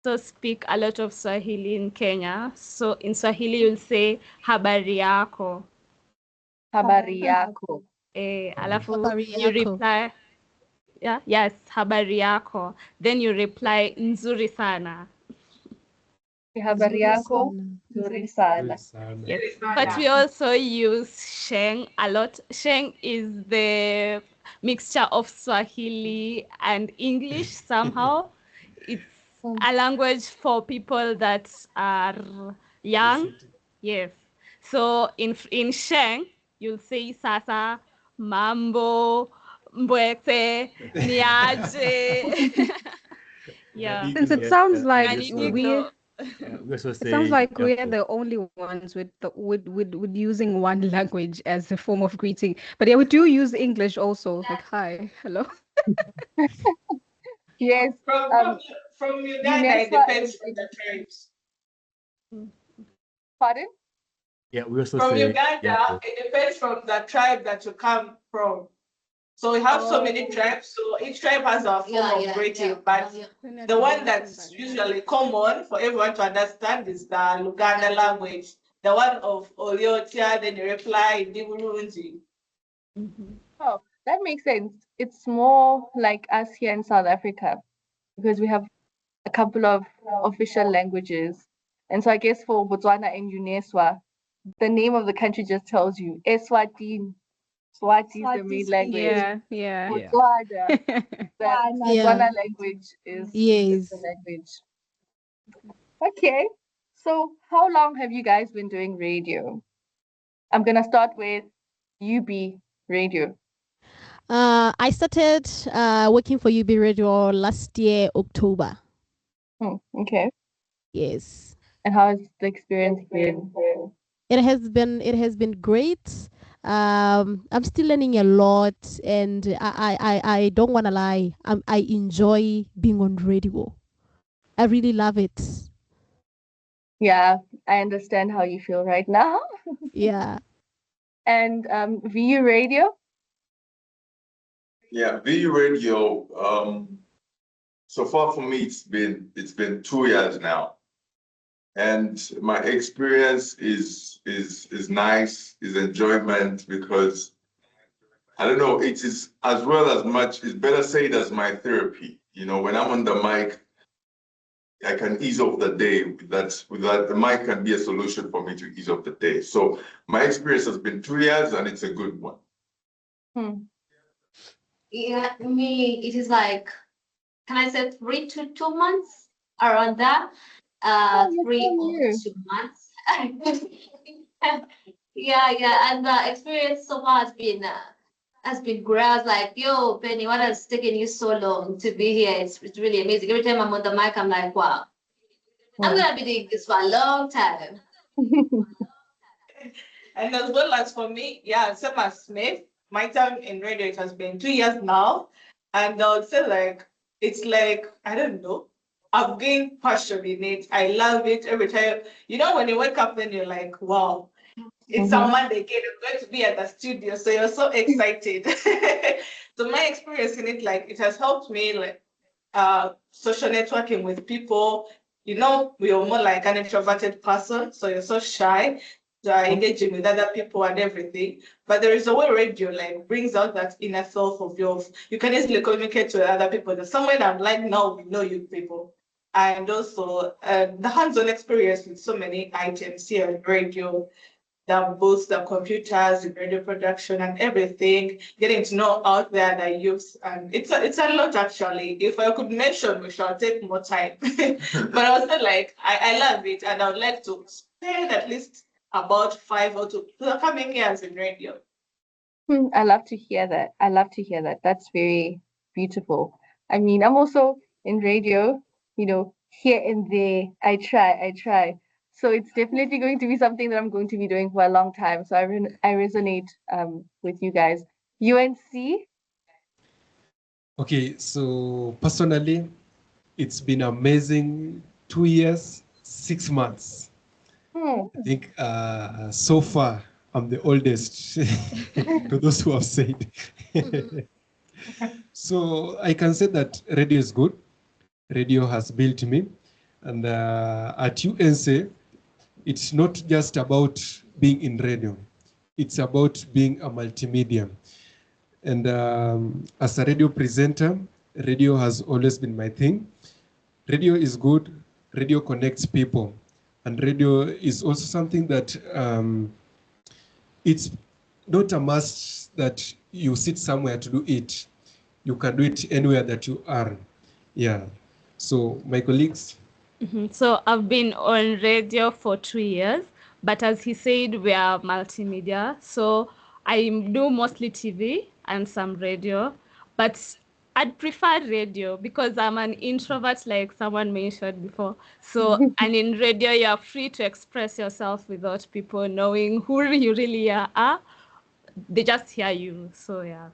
also speak a lot of Swahili in Kenya. So in Swahili, you'll say habari yako. Habari yako. Alafu Habari you yako. reply, yeah, yes, habari yako. Then you reply nzuri sana. Habari yako. Nzuri sana. Yes, but we also use sheng a lot. Sheng is the mixture of Swahili and English somehow. It's a language for people that are young. Yes. So in sheng, you'll say sasa, mambo, mbwete, niaje. Yeah. Since it sounds like Kanyigo. it sounds like we're the only ones with using one language as a form of greeting. But yeah, we do use English also, like hi, hello. Yes. From Uganda, it depends on the tribes. Pardon? Yeah, we also From say Uganda, it depends from the tribe that you come from. So we have so many tribes, so each tribe has a form of greeting, but the one that's usually common for everyone to understand is the Luganda language. The one of Oliotia, then you reply in Diburunji. Oh, that makes sense. It's more like us here in South Africa because we have a couple of official languages. And so I guess for Botswana and Uneswa, the name of the country just tells you Eswatini. Swati is the main language. Yeah. Botswana, the Botswana language is the language. Okay. So how long have you guys been doing radio? I'm gonna start with UB Radio. I started working for UB Radio last year, October. Okay. Yes. And how has the experience been? It has been great. I'm still learning a lot, and I don't want to lie. I enjoy being on radio. I really love it. Yeah, I understand how you feel right now. Yeah. And VU Radio? Yeah, VU Radio. So far for me, it's been 2 years now, and my experience is nice, is enjoyment, because I don't know, it is as well as much. It's better said as my therapy. You know, when I'm on the mic, I can ease off the day. With that, the mic can be a solution for me to ease off the day. So my experience has been 2 years, and it's a good one. Yeah, me, it is like, can I say 3 to 2 months around that? 3 or 2 months. Yeah, and the experience so far has been great. I was like, yo, Penny, what has taken you so long to be here? It's really amazing. Every time I'm on the mic, I'm like, wow, I'm gonna be doing this for a long time. And as well as for me, yeah, same as Smith, my time in radio, it has been 2 years now. And I would say it's like, I don't know, I've gained passion in it. I love it every time. You know, when you wake up and you're like, wow, it's a Monday again, I'm going to be at the studio. So you're so excited. So my experience in it, like, it has helped me, like, social networking with people. You know, we are more like an introverted person, so you're so shy. Engaging with other people and everything, but there is a way radio like brings out that inner self of yours. You can easily communicate with other people. There's somewhere that I'm like, now we know you people, and also the hands-on experience with so many items here at radio, the booths, the computers, the radio production, and everything. Getting to know out there the youth, and it's a lot actually. If I could mention, we shall take more time, but I was like, I love it, and I would like to spend at least about 5 or 2 the coming years in radio. I love to hear that. That's very beautiful. I mean, I'm also in radio, you know, here and there. I try. So it's definitely going to be something that I'm going to be doing for a long time. So I resonate with you guys. UNC? Okay, so personally, it's been amazing. 2 years, 6 months. I think so far I'm the oldest to those who have said. So I can say that radio is good. Radio has built me. And at UNC, it's not just about being in radio. It's about being a multimedia. And as a radio presenter, radio has always been my thing. Radio is good. Radio connects people. And radio is also something that it's not a must that you sit somewhere to do it. You can do it anywhere that you are. Yeah. So my colleagues. So I've been on radio for 2 years, but as he said, we are multimedia. So I do mostly TV and some radio, but I'd prefer radio because I'm an introvert, like someone mentioned before. So, and in radio, you're free to express yourself without people knowing who you really are. They just hear you. So, yeah.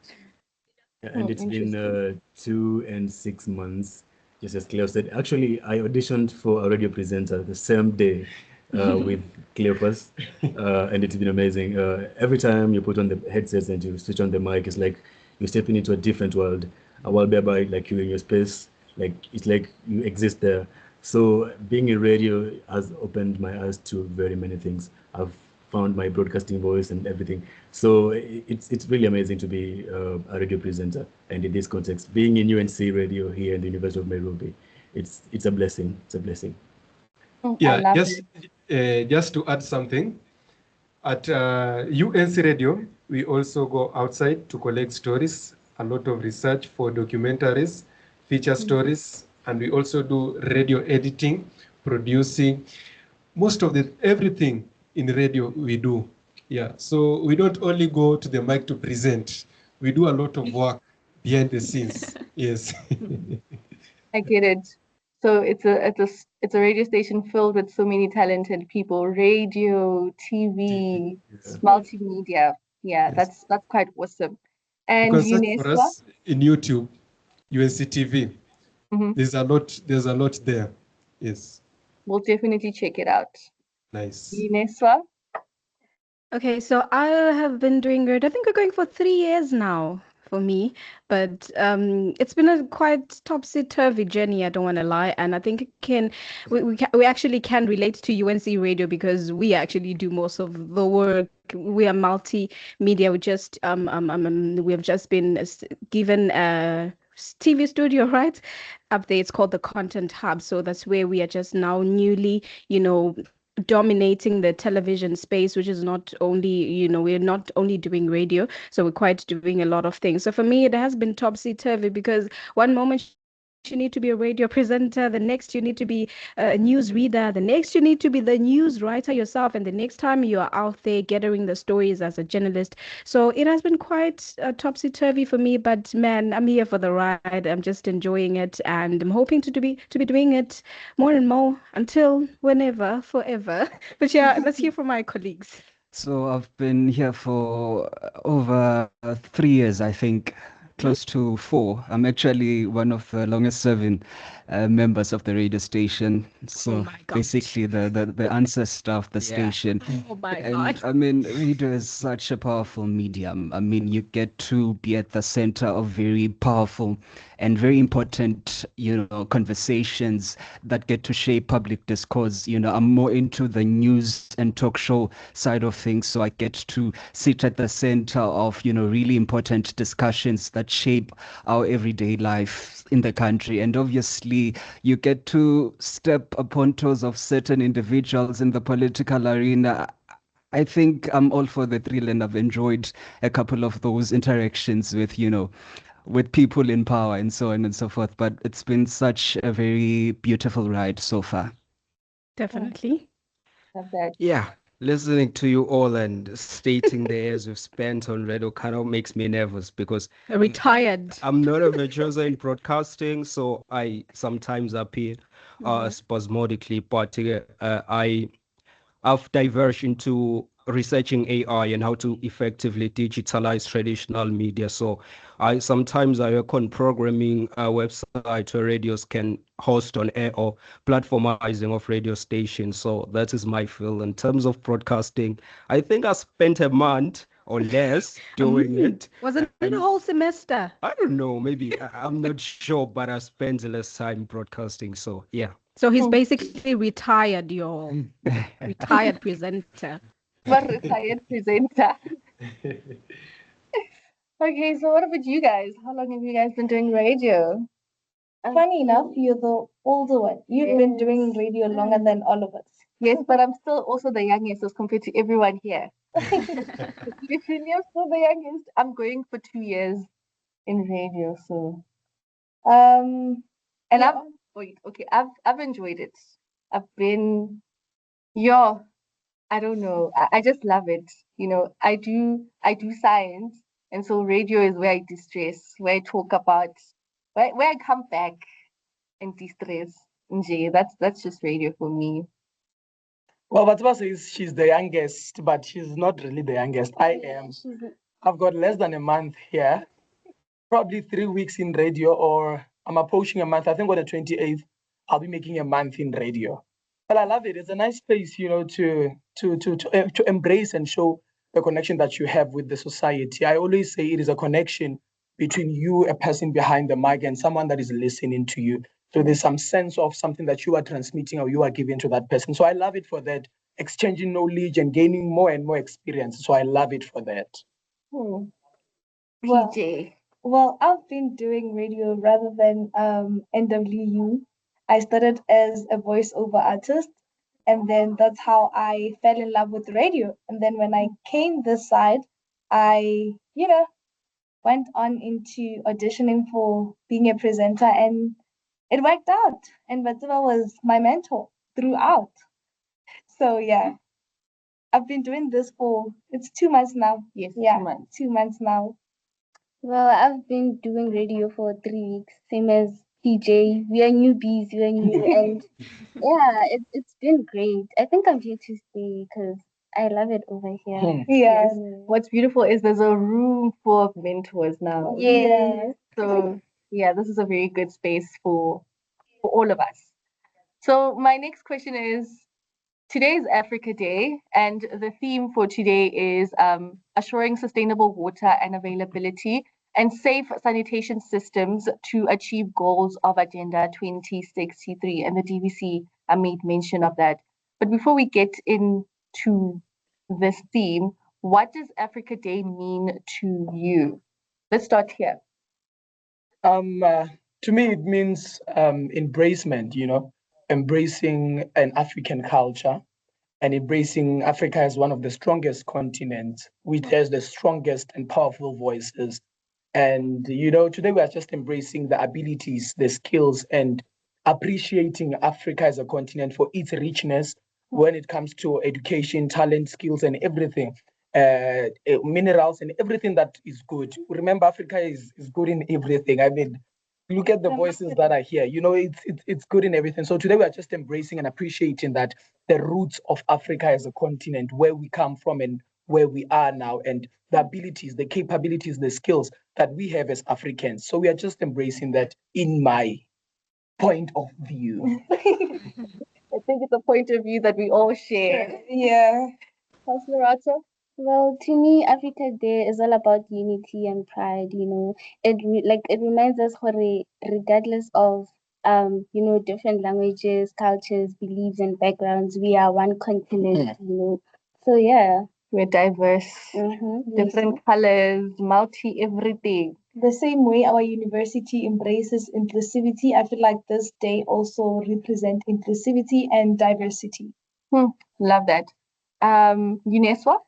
And it's been 2 and 6 months, just as Cleo said. Actually, I auditioned for a radio presenter the same day with Cleopas, and it's been amazing. Every time you put on the headsets and you switch on the mic, it's like you're stepping into a different world, a world whereby like you're in your space, like it's like you exist there. So being in radio has opened my eyes to very many things. I've found my broadcasting voice and everything. So it's really amazing to be a radio presenter. And in this context, being in UNC Radio here in the University of Nairobi, it's a blessing. It's a blessing. Yeah, just to add something, at UNC Radio, we also go outside to collect stories, a lot of research for documentaries, feature stories, and we also do radio editing, producing, most of everything in radio we do. Yeah, so we don't only go to the mic to present, we do a lot of work behind the scenes. Yes. I get it. So it's a radio station filled with so many talented people, radio, TV, multimedia. Yeah, Yes. that's quite awesome. And You can search for Uneswa, us in YouTube, UNC TV. There's a lot there. Yes, we'll definitely check it out. nice. Uneswa, Okay, so I have been doing great. I think we're going for 3 years now for me, but it's been a quite topsy-turvy journey, I don't want to lie. And I think we actually can relate to UNC Radio because we actually do most of the work. We are multimedia. We have just been given a TV studio, right? Up there, it's called the Content Hub. So that's where we are just now newly, dominating the television space, which is not only, we're not only doing radio, so we're quite doing a lot of things. So for me, it has been topsy-turvy because one moment you need to be a radio presenter, the next you need to be a news reader, the next you need to be the news writer yourself, and the next time you are out there gathering the stories as a journalist. So it has been quite topsy-turvy for me, but man, I'm here for the ride. I'm just enjoying it, and I'm hoping to be doing it more and more until whenever, forever. But yeah, let's hear from my colleagues. So I've been here for over 3 years, I think, close to 4. I'm actually one of the longest serving members of the radio station. So my God. basically the ancestor of the station. Oh my And God. I mean, radio is such a powerful medium. I mean, you get to be at the center of very powerful and very important, conversations that get to shape public discourse. I'm more into the news and talk show side of things. So I get to sit at the center of, really important discussions that shape our everyday life in the country. And obviously, you get to step upon toes of certain individuals in the political arena. I think I'm all for the thrill, and I've enjoyed a couple of those interactions with, with people in power and so on and so forth. But it's been such a very beautiful ride so far. Definitely. love that. Yeah, listening to you all and stating the years we've spent on radio kind of makes me nervous because Retired. I'm not a virtuoso in broadcasting, so I sometimes appear spasmodically, but I've diverged into researching AI and how to effectively digitalize traditional media. So I work on programming a website where radios can host on air or platformizing of radio stations. So that is my field. In terms of broadcasting, I think I spent a month or less doing it. Was it a whole semester? I don't know, maybe I'm not sure, but I spent less time broadcasting. So yeah. So he's basically retired, your retired presenter. What retired presenter? Okay, so what about you guys? How long have you guys been doing radio? Funny enough, you're the older one. You've been doing radio longer than all of us. Yes, but I'm still also the youngest as compared to everyone here. Literally, I'm still the youngest. I'm going for 2 years in radio, so and I've enjoyed it. I've been I don't know. I just love it. You know, I do science, and so radio is where I distress, where I talk about, where I come back and distress. That's just radio for me. Well, Batwa says she's the youngest, but she's not really the youngest. I am. I've got less than a month here, probably 3 weeks in radio, or I'm approaching a month. I think on the 28th, I'll be making a month in radio. But I love it. It's a nice place, you know, to embrace and show the connection that you have with the society. I always say it is a connection between you, a person behind the mic, and someone that is listening to you. So there's some sense of something that you are transmitting or you are giving to that person. So I love it for that, exchanging knowledge and gaining more and more experience. So I love it for that. PJ. Well, I've been doing radio rather than NWU. I started as a voiceover artist, and then that's how I fell in love with radio. And then when I came this side, I, went on into auditioning for being a presenter, and it worked out. And Batsuba was my mentor throughout. So yeah, I've been doing this it's 2 months now. Yes, yeah, 2 months. 2 months now. Well, I've been doing radio for 3 weeks, same as PJ. We are newbies, we are new, and yeah, it's been great. I think I'm here to stay because I love it over here. Yes. What's beautiful is there's a room full of mentors now. Yes. So yeah, this is a very good space for all of us. So my next question is, today is Africa Day, and the theme for today is assuring sustainable water and availability and safe sanitation systems to achieve goals of Agenda 2063. And the DVC made mention of that. But before we get into this theme, what does Africa Day mean to you? Let's start here. To me, it means embracement, embracing an African culture and embracing Africa as one of the strongest continents, which has the strongest and powerful voices. And, today we are just embracing the abilities, the skills, and appreciating Africa as a continent for its richness when it comes to education, talent, skills, and everything, minerals and everything that is good. Remember, Africa is good in everything. I mean, look at the voices that are here. It's good in everything. So today we are just embracing and appreciating that the roots of Africa as a continent, where we come from and where we are now, and the abilities, the capabilities, the skills that we have as Africans. So we are just embracing that in my point of view. I think it's a point of view that we all share. Yeah. Councillor Rato? Well, to me, Africa Day is all about unity and pride. It reminds us, regardless of different languages, cultures, beliefs, and backgrounds, we are one continent. So yeah, we're diverse, different colors, multi everything. The same way our university embraces inclusivity, I feel like this day also represents inclusivity and diversity. Love that. Uneswa?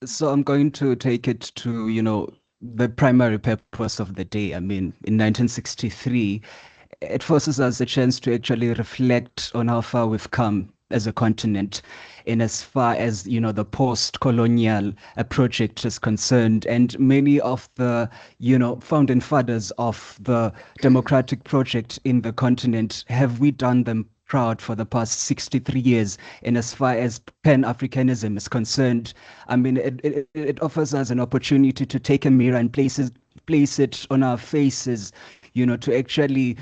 So I'm going to take it to, the primary purpose of the day. I mean, in 1963, it forces us a chance to actually reflect on how far we've come as a continent in as far as, the post-colonial project is concerned. And many of the, founding fathers of the democratic project in the continent, have we done them proud for the past 63 years in as far as Pan-Africanism is concerned. I mean, it offers us an opportunity to take a mirror and place it on our faces, to actually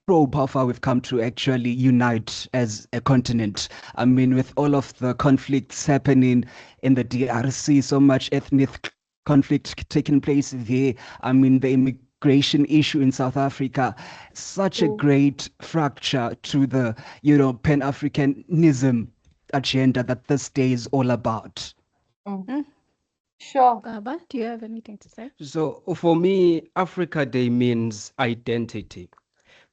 probe how far we've come to actually unite as a continent. I mean, with all of the conflicts happening in the DRC, so much ethnic conflict taking place there. I mean, the immigration issue in South Africa, such a great fracture to the, Pan-Africanism agenda that this day is all about. Sure. Baba, do you have anything to say? So for me, Africa Day means identity,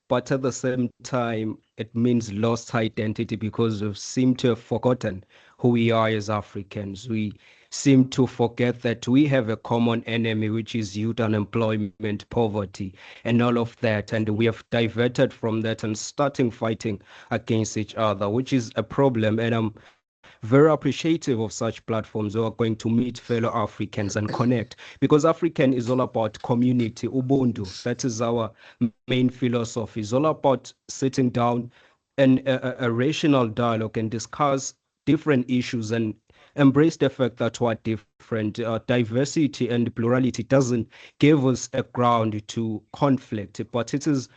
but at the same time, it means lost identity because we seem to have forgotten who we are as Africans. We seem to forget that we have a common enemy, which is youth unemployment, poverty, and all of that. And we have diverted from that and starting fighting against each other, which is a problem. And I'm very appreciative of such platforms who are going to meet fellow Africans and connect, because African is all about community, ubuntu. That is our main philosophy. It's all about sitting down and a rational dialogue and discuss different issues and embrace the fact that we're different. Diversity and plurality doesn't give us a ground to conflict, but it is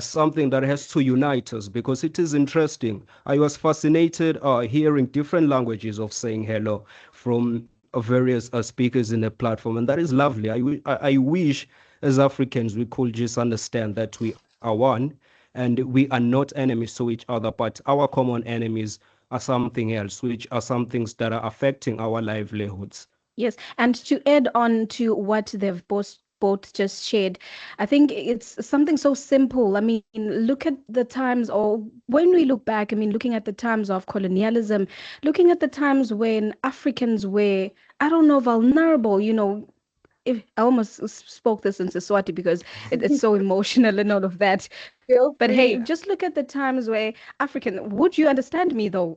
something that has to unite us, because it is interesting. I was fascinated hearing different languages of saying hello from various speakers in the platform, and that is lovely. I wish as Africans we could just understand that we are one and we are not enemies to each other, but our common enemies are something else, which are some things that are affecting our livelihoods. Yes, and to add on to what they've both just shared, I think it's something so simple. I mean, look at the times, or when we look back, I mean, looking at the times of colonialism, looking at the times when Africans were, I don't know, vulnerable, if I almost spoke this in Eswatini because it's so emotional and all of that. But hey, just look at the times where would you understand me though?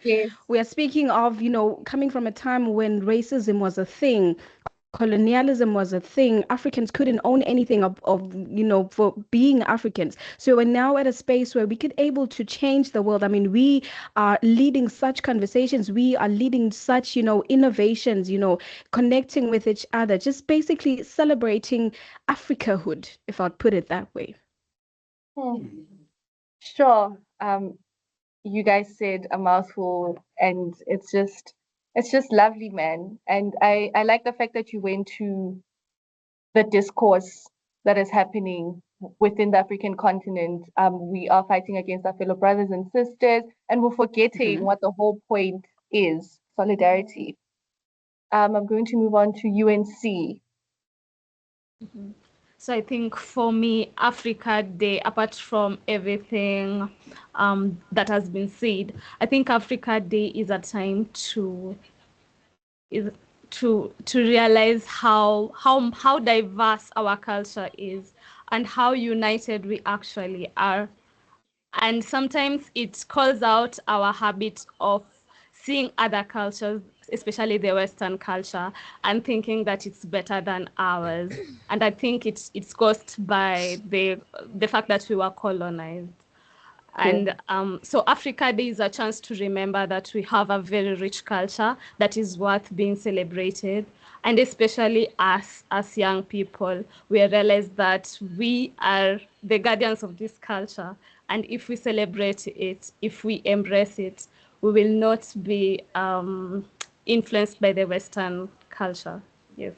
Yes. We are speaking of, coming from a time when racism was a thing, colonialism was a thing. Africans couldn't own anything for being Africans. So we're now at a space where we could able to change the world. I mean, we are leading such conversations. We are leading such, innovations, connecting with each other, just basically celebrating Africahood, if I'd put it that way. Sure. You guys said a mouthful, and it's just lovely, man. And I like the fact that you went to the discourse that is happening within the African continent. We are fighting against our fellow brothers and sisters, and we're forgetting what the whole point is: solidarity. I'm going to move on to UNC. So I think for me, Africa Day, apart from everything that has been said, I think Africa Day is a time to realize how diverse our culture is and how united we actually are. And sometimes it calls out our habit of seeing other cultures, especially the Western culture, and thinking that it's better than ours. And I think it's caused by the fact that we were colonized. And so Africa Day is a chance to remember that we have a very rich culture that is worth being celebrated. And especially us as young people, we realize that we are the guardians of this culture. And if we celebrate it, if we embrace it, we will not be influenced by the Western culture. Yes.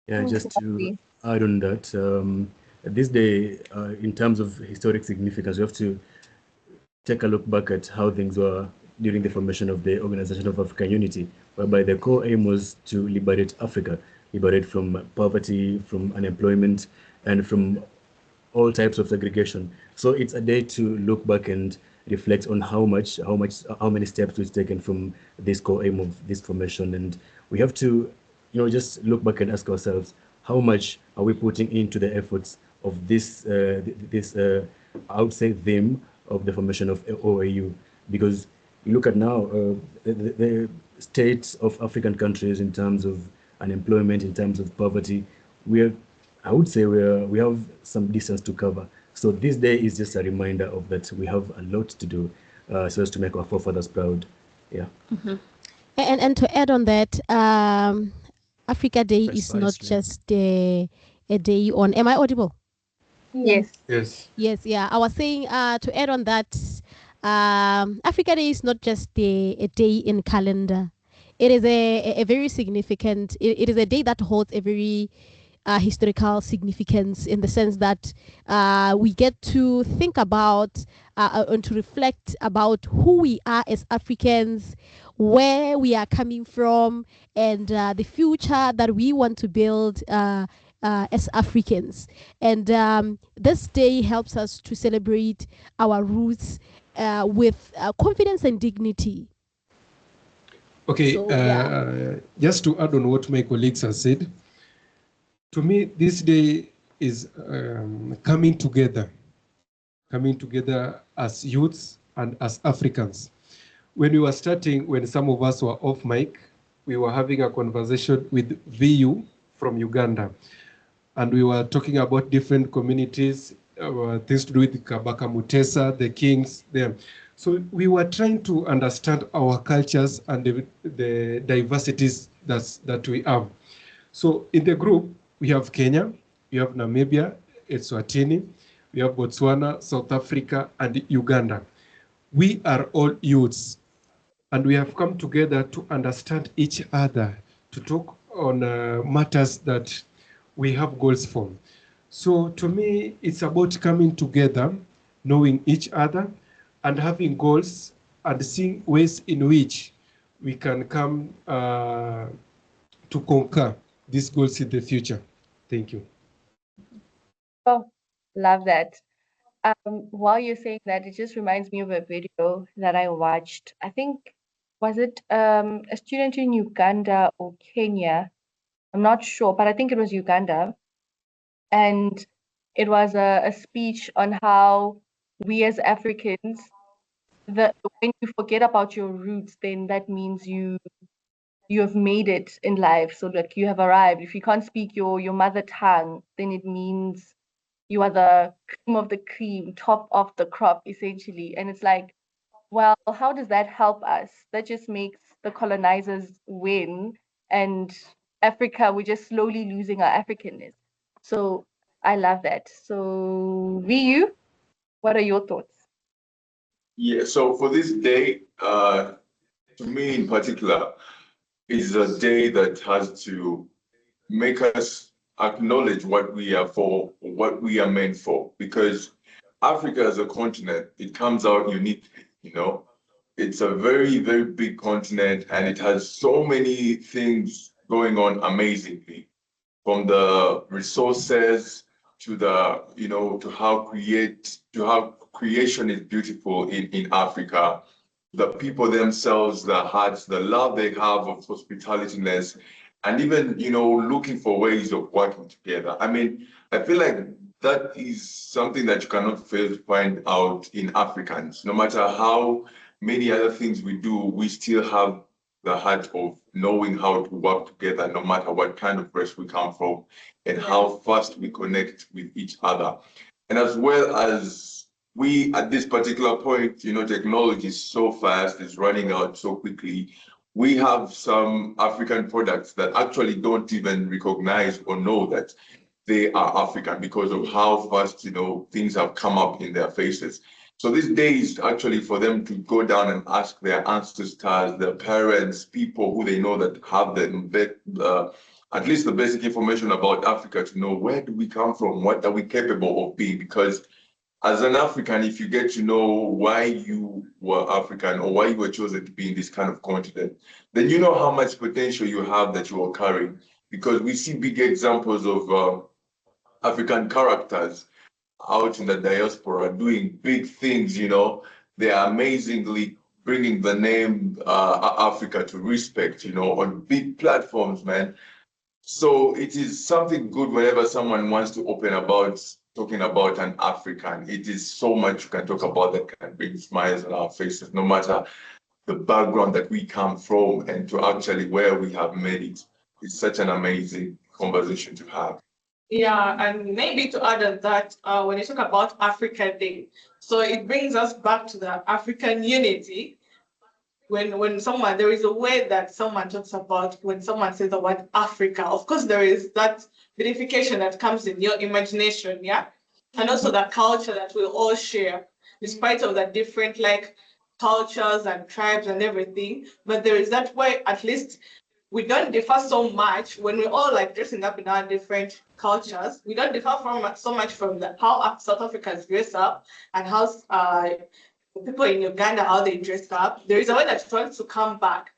Yeah, just to add on that, this day, in terms of historic significance, we have to take a look back at how things were during the formation of the Organization of African Unity, whereby the core aim was to liberate Africa, liberate from poverty, from unemployment, and from all types of segregation. So it's a day to look back and reflect on how many steps we've taken from this core aim of this formation. And we have to, just look back and ask ourselves, how much are we putting into the efforts of this, I would say, theme of the formation of OAU? Because you look at now, the states of African countries in terms of unemployment, in terms of poverty, we have some distance to cover. So this day is just a reminder of that. We have a lot to do so as to make our forefathers proud. Yeah. Mm-hmm. And to add on that, Africa Day is not just a day on. Am I audible? Yes. Yes. Yeah. I was saying to add on that, Africa Day is not just a day in calendar. It is a very significant. It is a day that holds a very historical significance, in the sense that we get to think about and to reflect about who we are as Africans, where we are coming from, and the future that we want to build as Africans. And this day helps us to celebrate our roots with confidence and dignity. Okay, So, just to add on what my colleagues have said, to me, this day is coming together as youths and as Africans. When we were starting, when some of us were off mic, we were having a conversation with VU from Uganda. And we were talking about different communities, things to do with Kabaka Mutesa, the kings there. So we were trying to understand our cultures and the diversities that we have. So in the group, we have Kenya, we have Namibia, Eswatini, we have Botswana, South Africa, and Uganda. We are all youths, and we have come together to understand each other, to talk on matters that we have goals for. So to me, it's about coming together, knowing each other, and having goals, and seeing ways in which we can come to conquer these goals in the future. Thank you. Oh, love that. While you're saying that, it just reminds me of a video that I watched. I think, was it a student in Uganda or Kenya? I'm not sure, but I think it was Uganda. And it was a speech on how we as Africans, when you forget about your roots, then that means you have made it in life. So like you have arrived. If you can't speak your mother tongue, then it means you are the cream of the cream, top of the crop, essentially. And it's like, well, how does that help us? That just makes the colonizers win, and Africa, we're just slowly losing our Africanness. So I love that. So VU, what are your thoughts? Yeah, so for this day, to me in particular, is a day that has to make us acknowledge what we are for, what we are meant for, because Africa as a continent, it comes out unique, you know. It's a very, very big continent, and it has so many things going on amazingly, from the resources to the, you know, to how creation is beautiful in Africa. The people themselves, the hearts, the love they have of hospitalityness, and even, you know, looking for ways of working together. I mean, I feel like that is something that you cannot fail to find out in Africans. No matter how many other things we do, we still have the heart of knowing how to work together, no matter what kind of race we come from and how fast we connect with each other. And as well as we, at this particular point, you know, technology is so fast, it's running out so quickly. We have some African products that actually don't even recognize or know that they are African because of how fast, you know, things have come up in their faces. So this day is actually for them to go down and ask their ancestors, their parents, people who they know that have at least the basic information about Africa, to know where do we come from, what are we capable of being. Because as an African, if you get to know why you were African or why you were chosen to be in this kind of continent, then you know how much potential you have that you are carrying. Because we see big examples of African characters out in the diaspora doing big things, you know. They are amazingly bringing the name Africa to respect, you know, on big platforms, man. So it is something good whenever someone wants to open about talking about an African. It is so much you can talk about that can bring smiles on our faces, no matter the background that we come from and to actually where we have made it. It's such an amazing conversation to have. Yeah, and maybe to add on that, when you talk about Africa Day, so it brings us back to the African unity. When someone, there is a way that someone talks about when someone says the word Africa, of course there is that verification that comes in your imagination, yeah? And also the culture that we all share, despite of the different like cultures and tribes and everything, but there is that way, at least we don't differ so much when we're all like dressing up in our different cultures. We don't differ so much from how South Africans dress up and how people in Uganda, how they dress up. There is a way that tries to come back.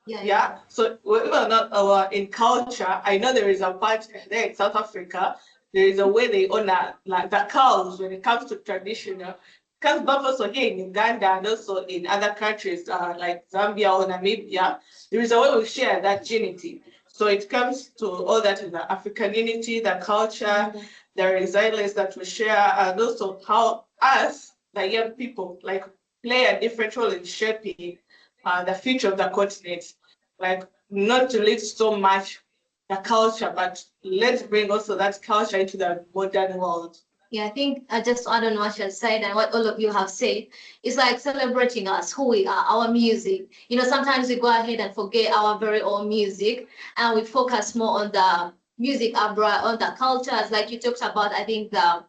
Yeah. So whether or not in culture, I know there is a part there in South Africa. There is a way they honor like the cows when it comes to traditional. Comes back also here in Uganda and also in other countries like Zambia or Namibia. There is a way we share that unity. So it comes to all that is the African unity, the culture, the resilience that we share, and also how us, the young people, like play a different role in shaping the future of the continent. Like not to leave so much the culture, but let's bring also that culture into the modern world. Yeah, I think just add on what you said and what all of you have said, it's like celebrating us, who we are, our music. You know, sometimes we go ahead and forget our very own music and we focus more on the music abroad, on the cultures, like you talked about, I think the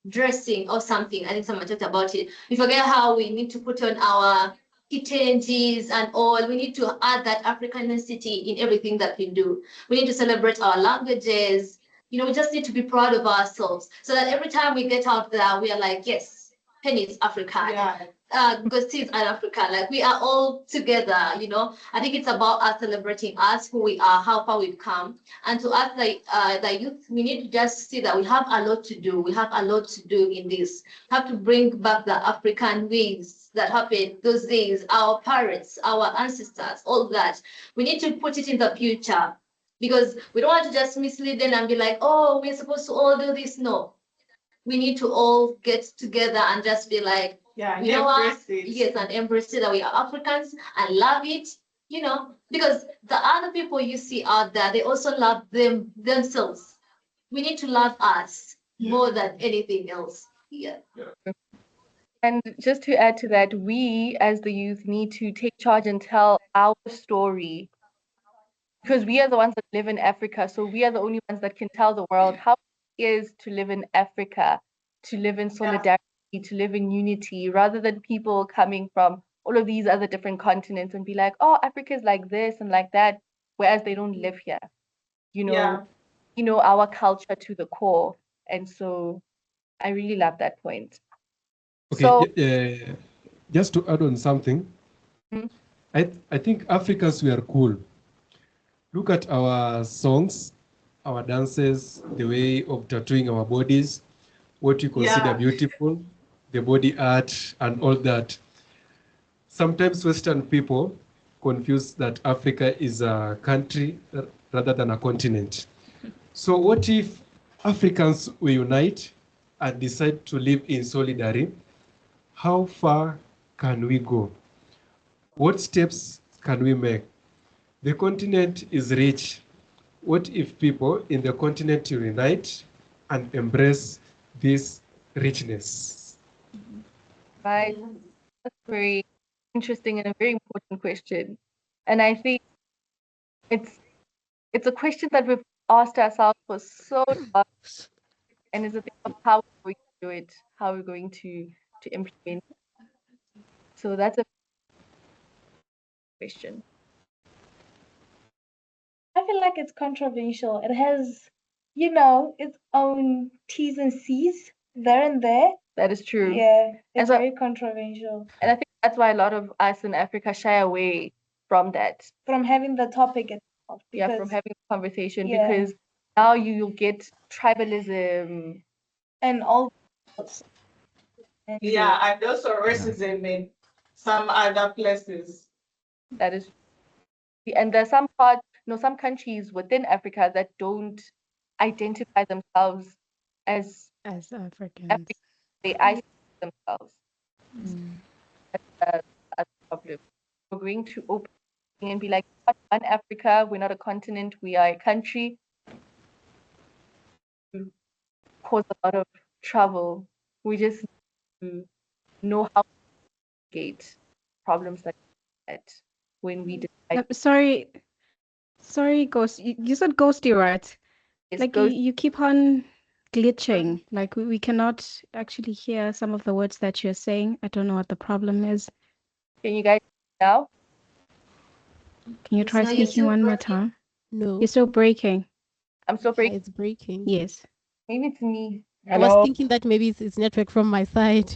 dressing or something. I think someone talked about it. We forget how we need to put on our kitenjis and all. We need to add that Africanicity in everything that we do. We need to celebrate our languages. You know, we just need to be proud of ourselves so that every time we get out there, we are like, yes, Penny is African. Yeah. Gosti is African. Like we are all together, you know. I think it's about us celebrating us, who we are, how far we've come. And to us, like the youth, we need to just see that we have a lot to do. We have a lot to do in this. We have to bring back the African ways that happened those days, our parents, our ancestors, all that. We need to put it in the future. Because we don't want to just mislead them and be like, oh, we're supposed to all do this. No, we need to all get together and just be like, yeah, you know what? Yes, and embrace it that we are Africans and love it, you know, because the other people you see out there, they also love themselves. We need to love us more than anything else. Yeah. And just to add to that, we as the youth need to take charge and tell our story. Because we are the ones that live in Africa, so we are the only ones that can tell the world how it is to live in Africa, to live in solidarity, to live in unity, rather than people coming from all of these other different continents and be like, oh, Africa is like this and like that, whereas they don't live here. You know, our culture to the core. And so I really love that point. Okay, so, just to add on something, I think Africans were cool. Look at our songs, our dances, the way of tattooing our bodies, what you consider beautiful, the body art and all that. Sometimes Western people confuse that Africa is a country rather than a continent. So what if Africans will unite and decide to live in solidarity? How far can we go? What steps can we make? The continent is rich. What if people in the continent unite and embrace this richness? Right. That's very interesting and a very important question. And I think it's a question that we've asked ourselves for so long. And it's a thing of how we're going to do it, how we're going to implement. So that's a question. I feel like it's controversial. It has, you know, its own T's and C's there and there. That is true. Yeah, it's very controversial. And I think that's why a lot of us in Africa shy away from that. From having the topic itself. Yeah, from having the conversation, because now you'll get tribalism and all. Yeah, and also racism in some other places. That is, and there's some parts, some countries within Africa that don't identify themselves as Africans. They isolate themselves. That's a problem. We're going to open and be like, we're not one Africa, we're not a continent, we are a country. Cause a lot of trouble. We just need to know how to navigate problems like that when we decide. Sorry, Ghost. You said ghosty, right? Yes, like you keep on glitching. Like we cannot actually hear some of the words that you're saying. I don't know what the problem is. Can you guys now? Can you try speaking one more time? No. You're still breaking. I'm still breaking. It's breaking. Yes. Maybe it's me. I was thinking that maybe it's network from my side.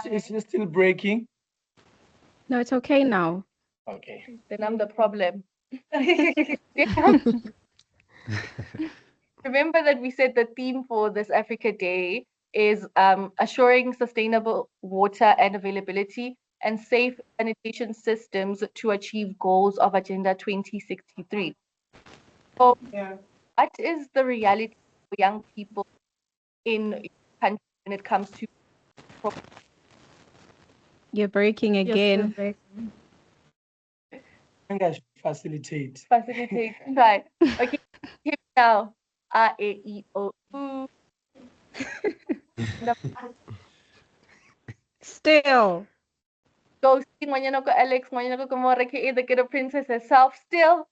It's still breaking. No, it's okay now. Okay. Then I'm the problem. Remember that we said the theme for this Africa Day is assuring sustainable water and availability and safe sanitation systems to achieve goals of Agenda 2063. So, what is the reality for young people in your country when it comes to? You're breaking again. I think I should facilitate. Facilitate, right. Okay, here now. A, E, O, U. Still. Go sing mañana ko Alex, mañana ko more que either get a princess herself still.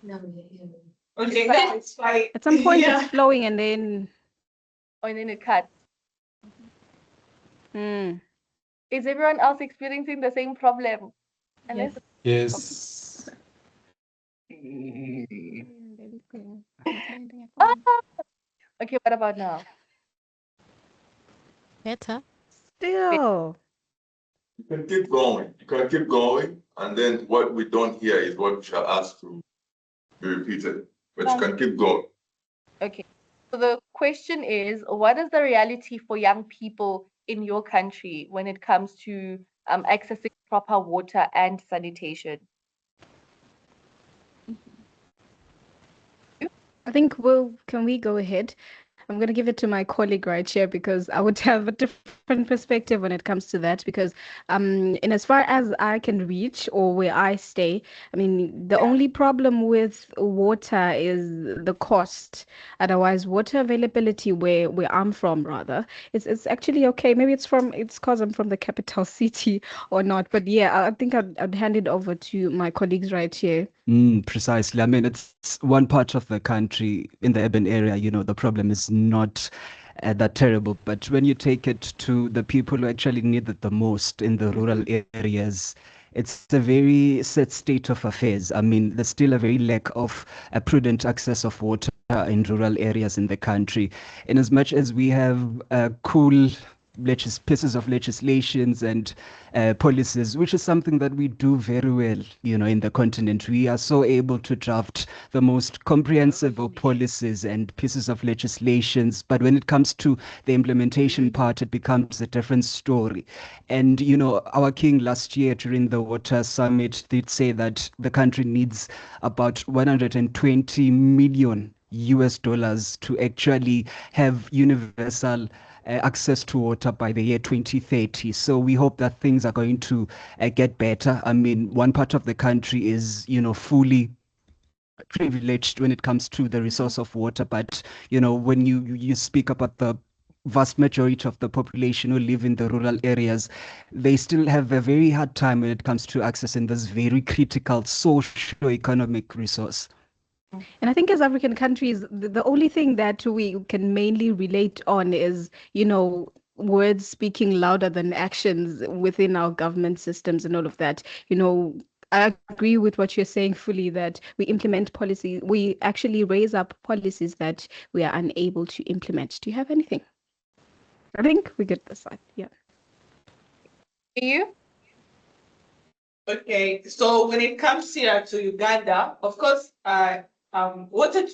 No, okay, that's fine. At some point it's flowing and then it cuts. Is everyone else experiencing the same problem? Yes. Okay, what about now? Better. Still. You can keep going. You can keep going, and then what we don't hear is what we shall ask to be repeated. But you can keep going. Okay. So the question is, what is the reality for young people in your country when it comes to accessing proper water and sanitation? I think can we go ahead? I'm going to give it to my colleague right here because I would have a different perspective when it comes to that because in as far as I can reach or where I stay, I mean, the only problem with water is the cost. Otherwise, water availability where I'm from rather, it's actually okay. Maybe it's because I'm from the capital city or not. But yeah, I think I'd hand it over to my colleagues right here. Precisely. I mean, it's one part of the country in the urban area, the problem is not that terrible. But when you take it to the people who actually need it the most in the rural areas, it's a very sad state of affairs. I mean, there's still a very lack of a prudent access of water in rural areas in the country. In as much as we have cool pieces of legislations and policies, which is something that we do very well, in the continent. We are so able to draft the most comprehensive of policies and pieces of legislations. But when it comes to the implementation part, it becomes a different story. And, our king last year during the Water Summit did say that the country needs about 120 million US dollars to actually have universal access to water by the year 2030. So we hope that things are going to get better. I mean, one part of the country is, fully privileged when it comes to the resource of water. But, when you speak about the vast majority of the population who live in the rural areas, they still have a very hard time when it comes to accessing this very critical socio-economic resource. And I think as African countries, the only thing that we can mainly relate on is, words speaking louder than actions within our government systems and all of that. I agree with what you're saying fully that we implement policies. We actually raise up policies that we are unable to implement. Do you have anything? I think we get this side. Yeah. Do you? Okay, so when it comes here to Uganda, of course, water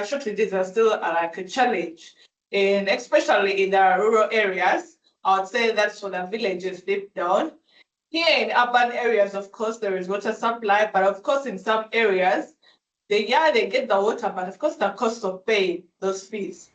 shortages are still like a challenge, and especially in the rural areas. I would say that's for the villages deep down. Here in urban areas, of course, there is water supply, but of course, in some areas, they get the water, but of course, the cost of paying those fees.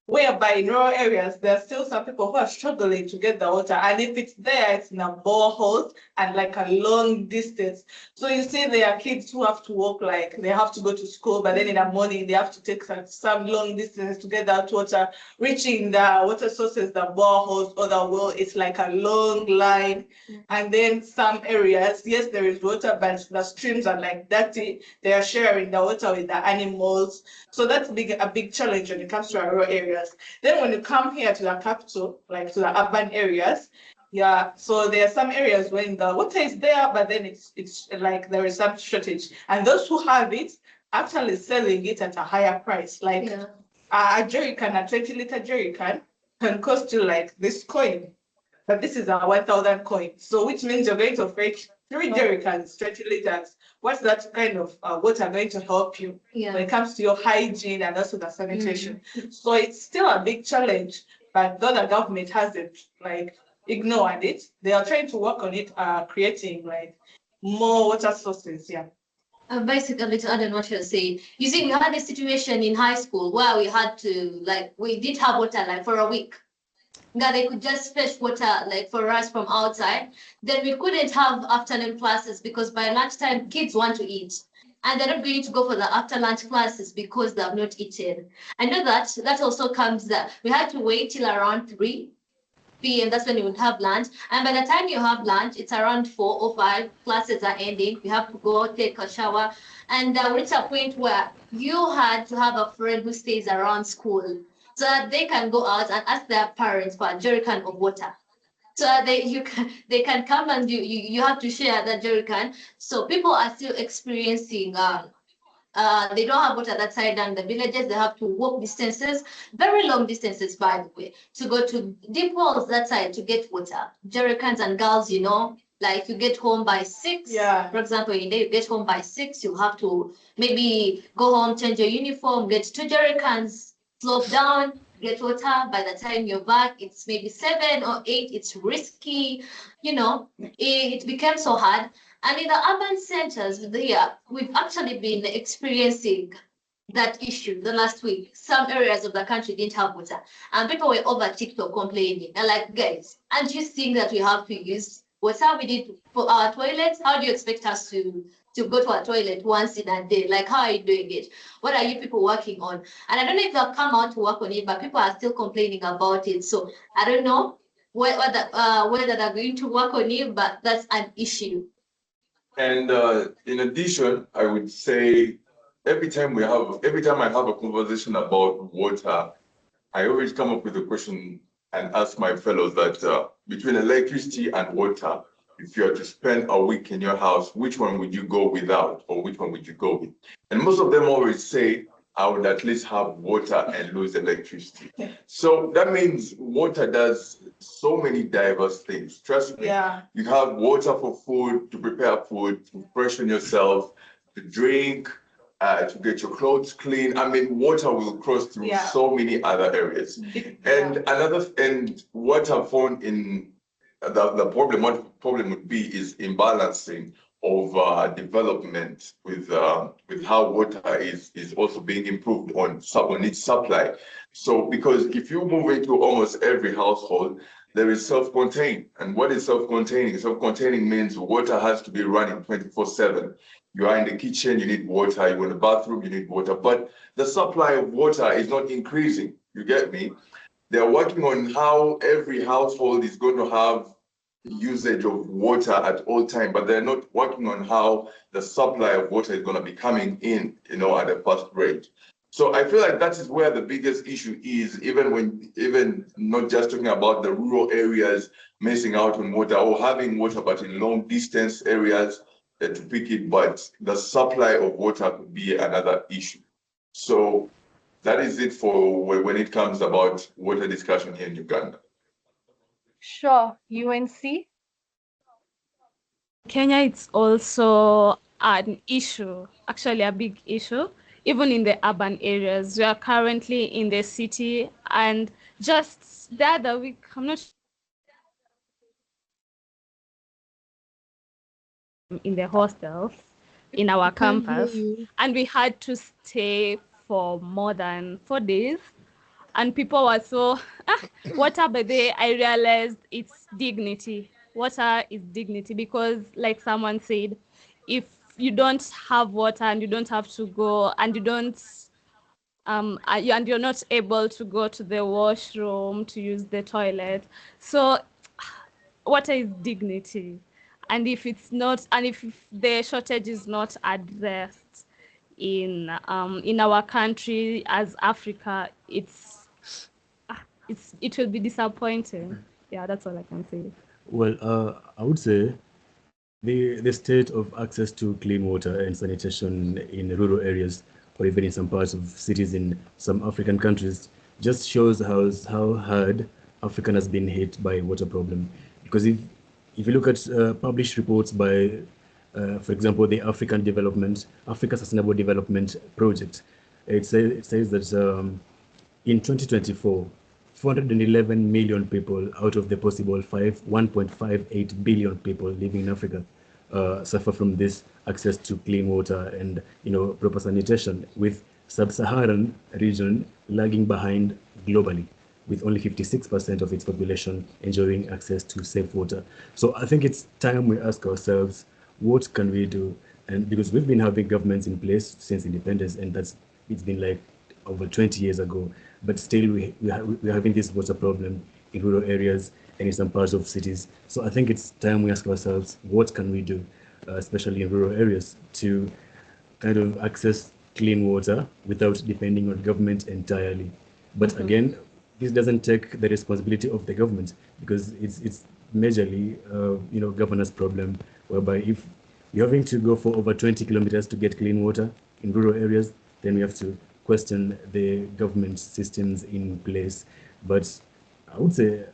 Whereby in rural areas, there are still some people who are struggling to get the water. And if it's there, it's in a borehole and like a long distance. So you see there are kids who have to walk, like they have to go to school, but then in the morning, they have to take some long distance to get that water. Reaching the water sources, the boreholes or the well, it's like a long line. And then some areas, yes, there is water, but the streams are like dirty. They are sharing the water with the animals. So that's a big challenge when it comes to our rural areas. Then when you come here to the capital, like to the urban areas, Yeah, so there are some areas when the water is there, but then it's like there is some shortage. And those who have it actually selling it at a higher price. Like a jerrycan, a 20-liter jerrycan can cost you like this coin. But this is a 1,000 coin. So which means you're going to fetch 3 jerrycans, 20 liters. What's that kind of water going to help you when it comes to your hygiene and also the sanitation? So it's still a big challenge, but though the government hasn't like ignored it, they are trying to work on it, creating like more water sources. Basically, to add on what you're saying, you see, we had a situation in high school where we had to, like, we did have water like for a week. That they could just fetch water like for us from outside. Then we couldn't have afternoon classes because by lunchtime kids want to eat. And they're not going to go for the after lunch classes because they have not eaten. I know that also comes that we had to wait till around 3 p.m. That's when you would have lunch. And by the time you have lunch, it's around 4 or 5, classes are ending. You have to go take a shower. And we reached a point where you had to have a friend who stays around school so that they can go out and ask their parents for a jerrycan of water. So that they can come and you have to share that jerrycan. So people are still experiencing they don't have water that side, and the villages, they have to walk distances, very long distances, by the way, to go to deep wells that side to get water. Jerrycans and girls, you know, like you get home by 6. For example, in day you get home by 6, you have to maybe go home, change your uniform, get 2 jerrycans, slope down, get water. By the time you're back, it's maybe 7 or 8. It's risky, you know, it became so hard. And in the urban centers, we've actually been experiencing that issue the last week. Some areas of the country didn't have water, and people were over TikTok complaining. They're like, guys, aren't you seeing that we have to use water we did for our toilets? How do you expect us to go to a toilet once in a day? Like, how are you doing it? What are you people working on? And I don't know if they'll come out to work on it, but people are still complaining about it. So I don't know whether they're going to work on it, but that's an issue. And in addition, I would say every time I have a conversation about water, I always come up with a question and ask my fellows that between electricity and water, if you are to spend a week in your house, which one would you go without, or which one would you go with? And most of them always say, I would at least have water and lose electricity. So that means water does so many diverse things. Trust me. You have water for food, to prepare food, to freshen yourself, to drink, to get your clothes clean. I mean, water will cross through so many other areas. And what I've found in the problem would be is imbalancing of development with how water is also being improved on its supply. So because if you move into almost every household, there is self-contained. And what is self-containing? Self-containing means water has to be running 24/7. You are in the kitchen, you need water. You're in the bathroom, you need water. But the supply of water is not increasing. You get me? They're working on how every household is going to have usage of water at all time, but they're not working on how the supply of water is going to be coming in, at a fast rate. So I feel like that is where the biggest issue is, even not just talking about the rural areas missing out on water or having water, but in long distance areas to pick it, but the supply of water could be another issue. So that is it for when it comes about water discussion here in Uganda. Sure, UNC? Kenya, it's also an issue, actually a big issue, even in the urban areas. We are currently in the city, and just the other week, I'm not in the hostels in our campus, and we had to stay for more than 4 days. And people were so, water, by the way, I realized it's dignity. Water is dignity because, like someone said, if you don't have water and you don't have to go and you don't, and you're not able to go to the washroom to use the toilet. So water is dignity. And if it's not, and if the shortage is not addressed in our country as Africa, it will be disappointing. Yeah, that's all I can say. Well, I would say the state of access to clean water and sanitation in rural areas, or even in some parts of cities in some African countries, just shows how hard Africa has been hit by water problem. Because if you look at published reports by, for example, the Africa Sustainable Development Project, it says that in 2024, 411 million people out of the possible 1.58 billion people living in Africa suffer from this access to clean water and proper sanitation, with sub-Saharan region lagging behind globally, with only 56% of its population enjoying access to safe water. So I think it's time we ask ourselves, what can we do? And because we've been having governments in place since independence, and it's been like over 20 years ago, but still we're having this water problem in rural areas and in some parts of cities. So I think it's time we ask ourselves, what can we do, especially in rural areas, to kind of access clean water without depending on government entirely. But again, this doesn't take the responsibility of the government, because it's majorly governance problem, whereby if you're having to go for over 20 kilometers to get clean water in rural areas, then we have to question the government systems in place. But I would say,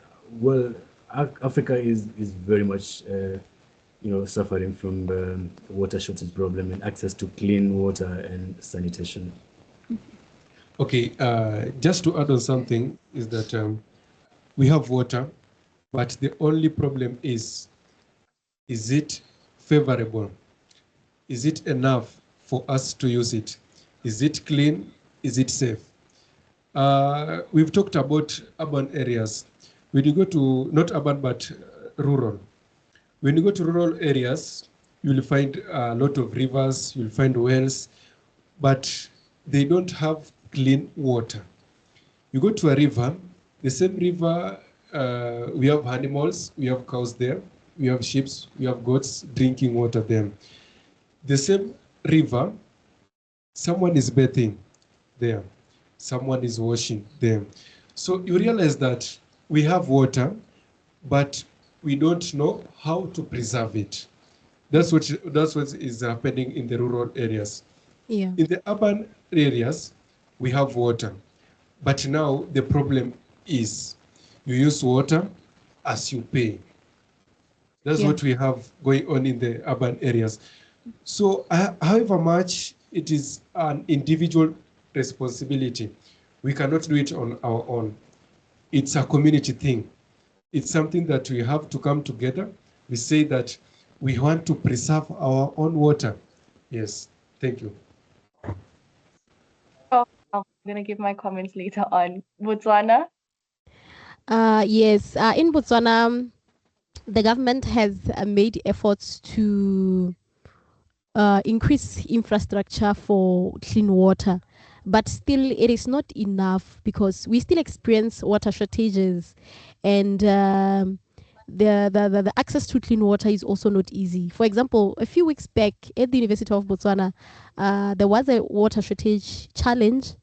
well, Africa is very much suffering from the water shortage problem and access to clean water and sanitation. Okay, just to add on something is that we have water, but the only problem is it favorable? Is it enough for us to use it? Is it clean? Is it safe? We've talked about urban areas. When you go to, not urban, but rural. When you go to rural areas, you'll find a lot of rivers, you'll find wells, but they don't have clean water. You go to a river, the same river, we have animals, we have cows there, we have sheep, we have goats drinking water there. The same river, someone is bathing there, someone is washing there. So you realize that we have water, but we don't know how to preserve it. That's what is happening in the rural areas. Yeah. In the urban areas, we have water, but now the problem is you use water as you pay. That's what we have going on in the urban areas. So however much it is an individual responsibility, we cannot do it on our own. It's a community thing. It's something that we have to come together. We say that we want to preserve our own water. Yes, thank you. I'm going to give my comments later on. Botswana? Yes, in Botswana, the government has made efforts to increase infrastructure for clean water, but still it is not enough because we still experience water shortages, and the access to clean water is also not easy. For example, a few weeks back at the University of Botswana, there was a water shortage challenge,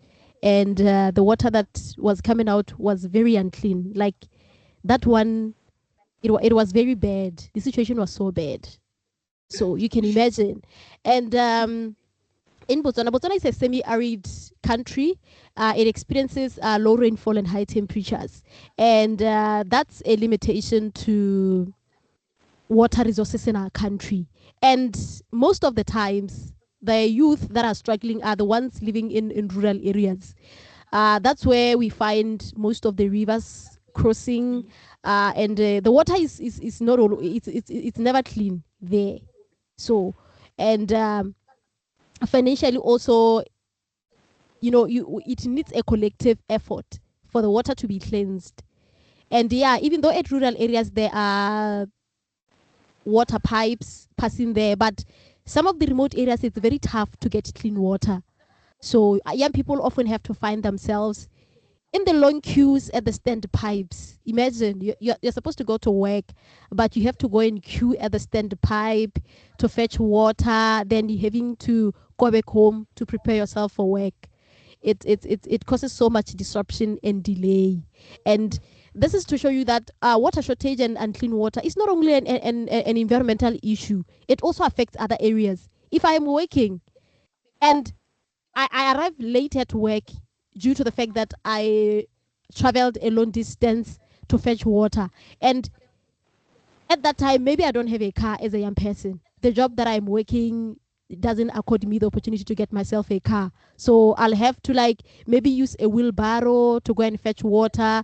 and the water that was coming out was very unclean. Like that one, it was very bad. The situation was so bad. So you can imagine. And in Botswana is a semi-arid country. It experiences low rainfall and high temperatures. And that's a limitation to water resources in our country. And most of the times, the youth that are struggling are the ones living in rural areas. That's where we find most of the rivers crossing, and the water is not all, it's never clean there. So, and financially also, it needs a collective effort for the water to be cleansed. And even though at rural areas there are water pipes passing there, but some of the remote areas it's very tough to get clean water. So young people often have to find themselves in the long queues at the standpipes. Imagine you're supposed to go to work, but you have to go in queue at the standpipe to fetch water. Then you're having to go back home to prepare yourself for work. It causes so much disruption and delay. And this is to show you that water shortage and clean water is not only an environmental issue, it also affects other areas. If I am working and I arrive late at work due to the fact that I traveled a long distance to fetch water, and at that time maybe I don't have a car as a young person, the job that I'm working doesn't accord me the opportunity to get myself a car, so I'll have to like maybe use a wheelbarrow to go and fetch water.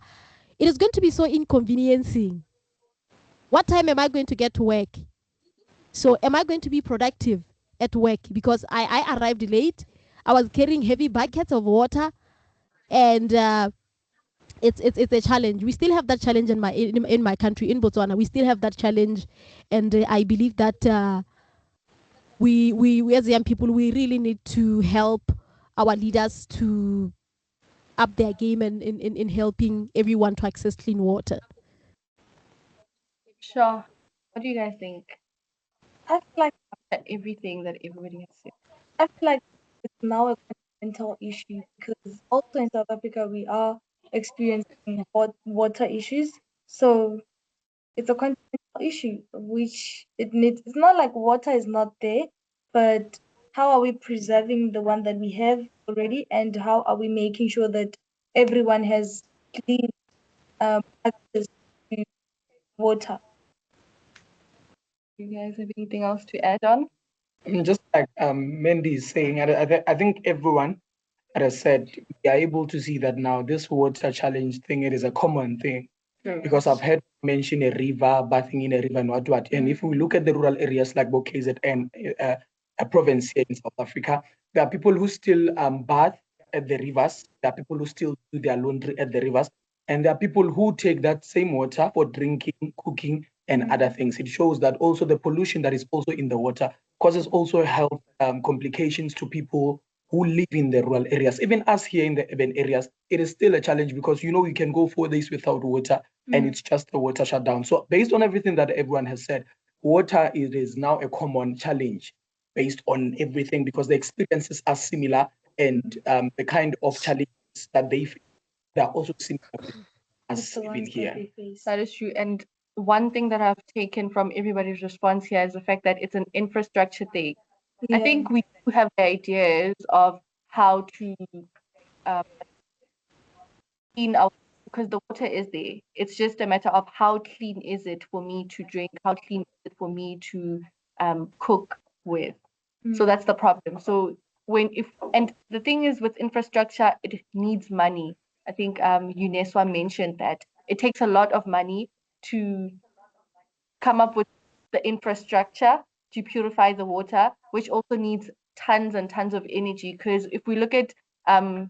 It is going to be so inconveniencing. What time am I going to get to work? So am I going to be productive at work? Because I arrived late, I was carrying heavy buckets of water, and it's a challenge. We still have that challenge in my country, in Botswana. We still have that challenge, and I believe that we as young people, we really need to help our leaders to up their game and in helping everyone to access clean water. Sure. What do you guys think? I feel like everything that everybody has said. I feel like it's now a continental issue because also in South Africa we are experiencing water issues. So it's a continental issue, which it needs. It's not like water is not there, but how are we preserving the one that we have already, and how are we making sure that everyone has clean access to water? Do you guys have anything else to add on? Just like Mandy is saying, I think everyone has said, we are able to see that now this water challenge thing, it is a common thing. Because I've heard mention a river, bathing in a river and what. And if we look at the rural areas like KZN, a province here in South Africa, there are people who still bath at the rivers. There are people who still do their laundry at the rivers. And there are people who take that same water for drinking, cooking, and other things. It shows that also the pollution that is also in the water causes also health complications to people who live in the rural areas. Even us here in the urban areas, it is still a challenge because, you know, you can go 4 days without water and it's just a water shutdown. So based on everything that everyone has said, water is now a common challenge based on everything because the experiences are similar and the kind of challenges that they face, they are also similar with us living here. That is true. And one thing that I've taken from everybody's response here is the fact that it's an infrastructure thing. I think we do have the ideas of how to clean our, because the water is there. It's just a matter of how clean is it for me to drink, how clean is it for me to cook with. So that's the problem. So and the thing is with infrastructure, it needs money. I think Uneswa mentioned that it takes a lot of money to come up with the infrastructure to purify the water, which also needs tons and tons of energy. Because if we look at the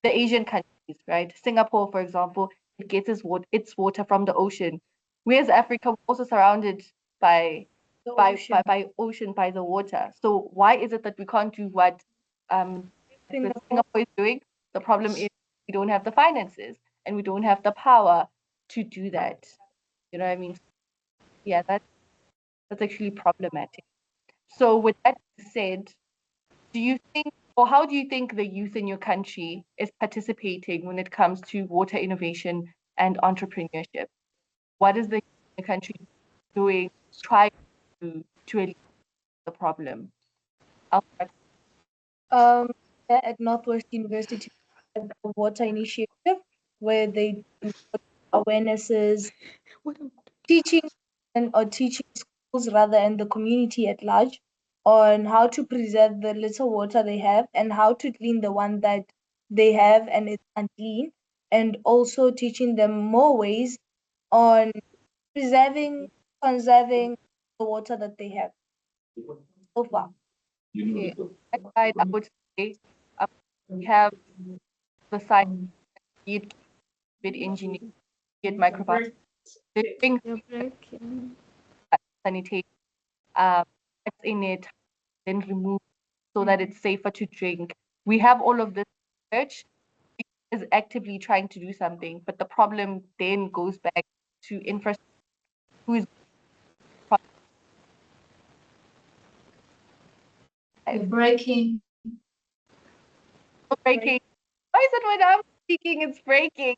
Asian countries, right? Singapore, for example, it gets its water from the ocean. Whereas Africa, we're also surrounded by ocean, by the water. So why is it that we can't do what Singapore is doing? The problem is we don't have the finances and we don't have the power to do that. You know what I mean? Yeah, that's actually problematic. So with that said, do you think, or how do you think the youth in your country is participating when it comes to water innovation and entrepreneurship? What is the youth in the country doing, trying to alleviate the problem? At Northwest University, a water initiative where they do awarenesses, teaching schools rather and the community at large on how to preserve the little water they have and how to clean the one that they have and it's unclean, and also teaching them more ways on conserving the water that they have so far. Okay. That side, I would say we have the side, be it engineering, be it microbiology, the things sanitation, that's in it, then remove so that it's safer to drink. We have all of this research is actively trying to do something, but the problem then goes back to infrastructure. Who is breaking? Breaking. Why is it when I'm speaking it's breaking?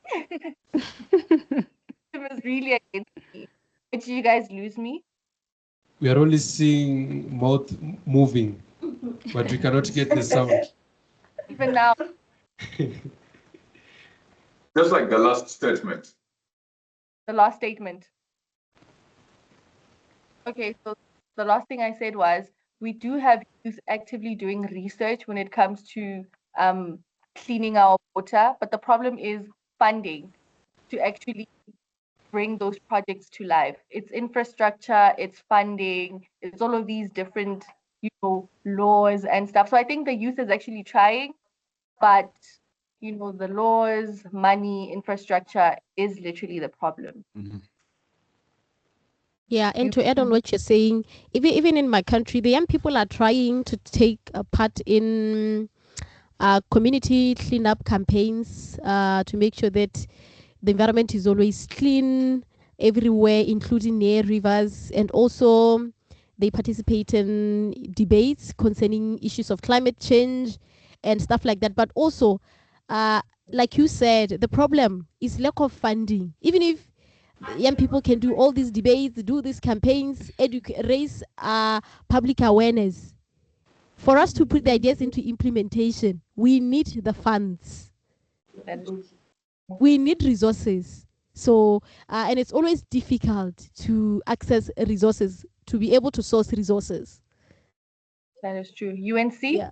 was really against me. Did you guys lose me? We are only seeing mouth moving, but we cannot get the sound. Even now. Just like the last statement. The last statement. Okay, so the last thing I said was we do have youth actively doing research when it comes to cleaning our water, but the problem is funding to actually bring those projects to life. It's infrastructure, it's funding, it's all of these different, laws and stuff. So I think the youth is actually trying, but the laws, money, infrastructure is literally the problem. Mm-hmm. Yeah, and to add on what you're saying, even in my country, the young people are trying to take a part in community cleanup campaigns to make sure that the environment is always clean everywhere, including near rivers, and also they participate in debates concerning issues of climate change and stuff like that. But also, like you said, the problem is lack of funding. Even if young people can do all these debates, do these campaigns, raise public awareness, for us to put the ideas into implementation, we need the funds. We need resources. So, and it's always difficult to access resources, to be able to source resources. That is true. UNC? Yeah.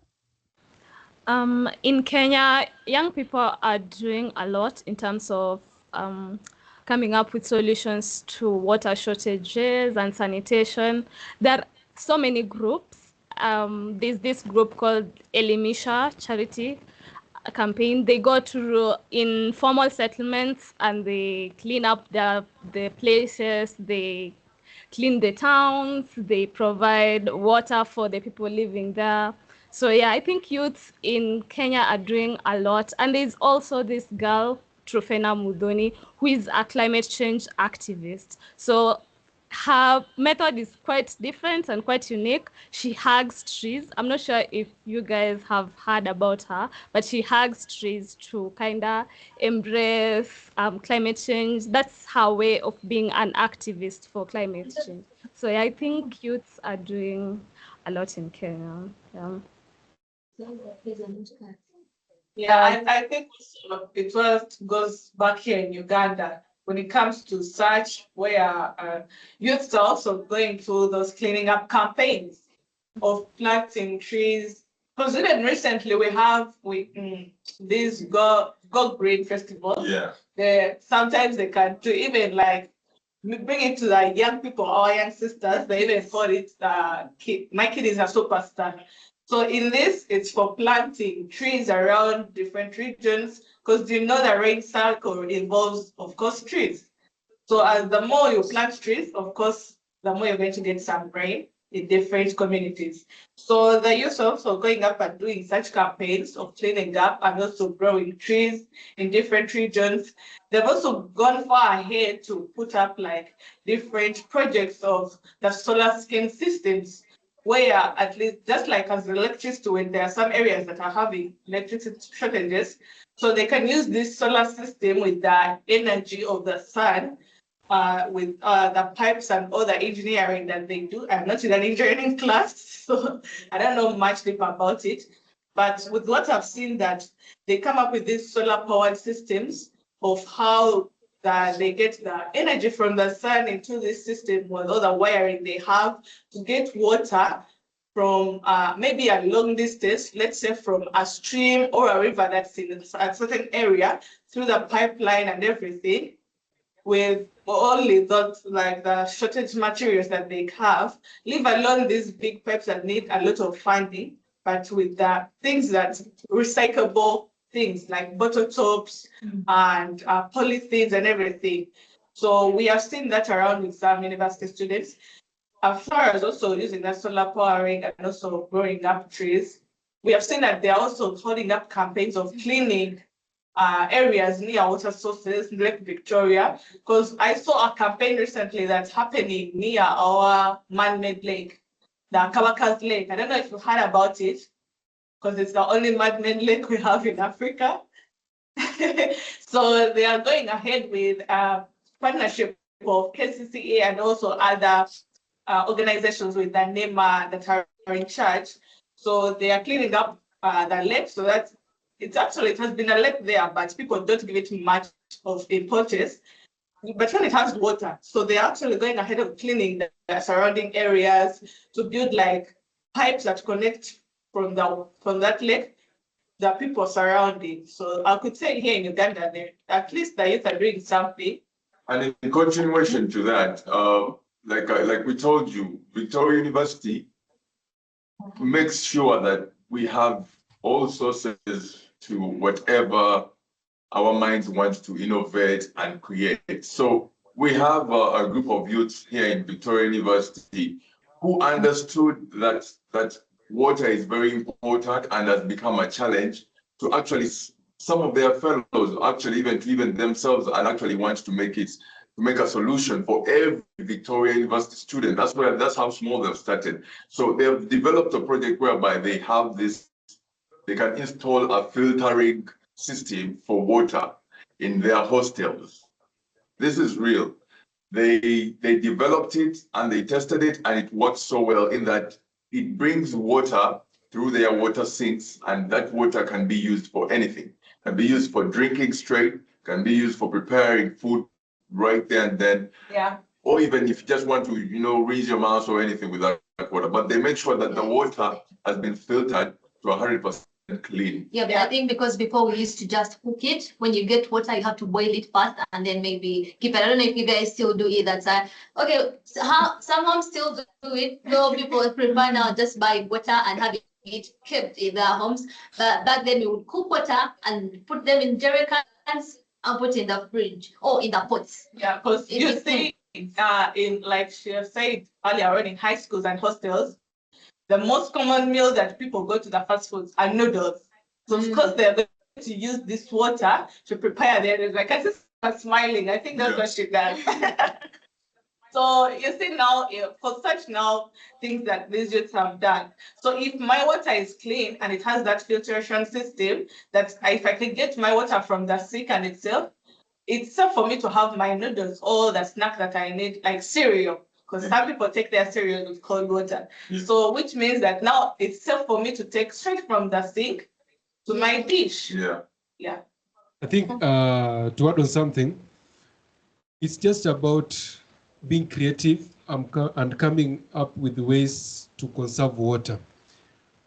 In Kenya, young people are doing a lot in terms of coming up with solutions to water shortages and sanitation. There are so many groups. There's this group called Elimisha Charity Campaign. They go to informal settlements and they clean up the places, they clean the towns, they provide water for the people living there. So yeah, I think youths in Kenya are doing a lot. And there's also this girl, Trofena Mudhoni, who is a climate change activist. So her method is quite different and quite unique. She hugs trees. I'm not sure if you guys have heard about her, but she hugs trees to kind of embrace climate change. That's her way of being an activist for climate change. So yeah, I think youths are doing a lot in Kenya. Yeah, I think it goes back here in Uganda when it comes to such where youths are also going through those cleaning up campaigns of planting trees. Because even recently we have this Go Green Festival. Yeah. Sometimes they can do even like bring it to the young people, our young sisters. They even call it My Kid is a Superstar. So in this, it's for planting trees around different regions, because the rain cycle involves, of course, trees. So as the more you plant trees, of course, the more you're going to get some rain in different communities. So the youth are also going up and doing such campaigns of cleaning up and also growing trees in different regions. They've also gone far ahead to put up like different projects of the solar skin systems, where at least just like as electricity, when there are some areas that are having electricity shortages, so they can use this solar system with the energy of the sun, with the pipes and all the engineering that they do. I'm not in an engineering class, so I don't know much deep about it. But with what I've seen, that they come up with these solar powered systems of how they get the energy from the sun into this system with all the wiring they have to get water from maybe a long distance, let's say from a stream or a river that's in a certain area, through the pipeline and everything, with only those like the shortage materials that they have, leave alone these big pipes that need a lot of funding, but with the things that recyclable things like bottle tops and polythenes and everything. So we have seen that around with some university students, as far as also using that solar powering and also growing up trees. We have seen that they are also holding up campaigns of cleaning areas near water sources, Lake Victoria, because I saw a campaign recently that's happening near our man-made lake, the Kawakas Lake. I don't know if you heard about it, because it's the only man-made lake we have in Africa. So they are going ahead with partnership of KCCA and also other organizations with the NEMA that are in charge. So they are cleaning up the lake so that it has been a lake there, but people don't give it much of importance. But when it has water, so they're actually going ahead of cleaning the surrounding areas to build like pipes that connect from that lake, the people surrounding. So I could say here in Uganda, at least the youth are doing something. And in continuation to that, like we told you, Victoria University makes sure that we have all sources to whatever our minds want to innovate and create. So we have a group of youths here in Victoria University who understood that water is very important and has become a challenge to actually, some of their fellows actually even themselves and actually want to make a solution for every Victoria University student. That's how small they've started. So they've developed a project whereby they have they can install a filtering system for water in their hostels. This is real. They developed it and they tested it, and it works so well in that it brings water through their water sinks, and that water can be used for anything. Can be used for drinking straight, can be used for preparing food right there and then. Yeah. Or even if you just want to, rinse your mouth or anything with that water. But they make sure that the water has been filtered to 100% clean. Yeah, but I think because before we used to just cook it. When you get water, you have to boil it first and then maybe keep it. I don't know if you guys still do it that side. Okay, so some homes still do it. No, people prefer now just buy water and have it kept in their homes. But back then we would cook water and put them in jerry cans and put in the fridge or in the pots. Yeah, because you see, in like she said earlier on, in high schools and hostels, the most common meal that people go to the fast foods are noodles. So because they're going to use this water to prepare their noodles, like I just smiling. I think that's what she does. So you see now, for such now things that these youths have done. So if my water is clean and it has that filtration system, that if I can get my water from the sink and itself, it's safe for me to have my noodles or the snack that I need, like cereal. Because some people take their cereal with cold water. So which means that now it's safe for me to take straight from the sink to my dish. Yeah. I think to add on something, it's just about being creative and coming up with ways to conserve water.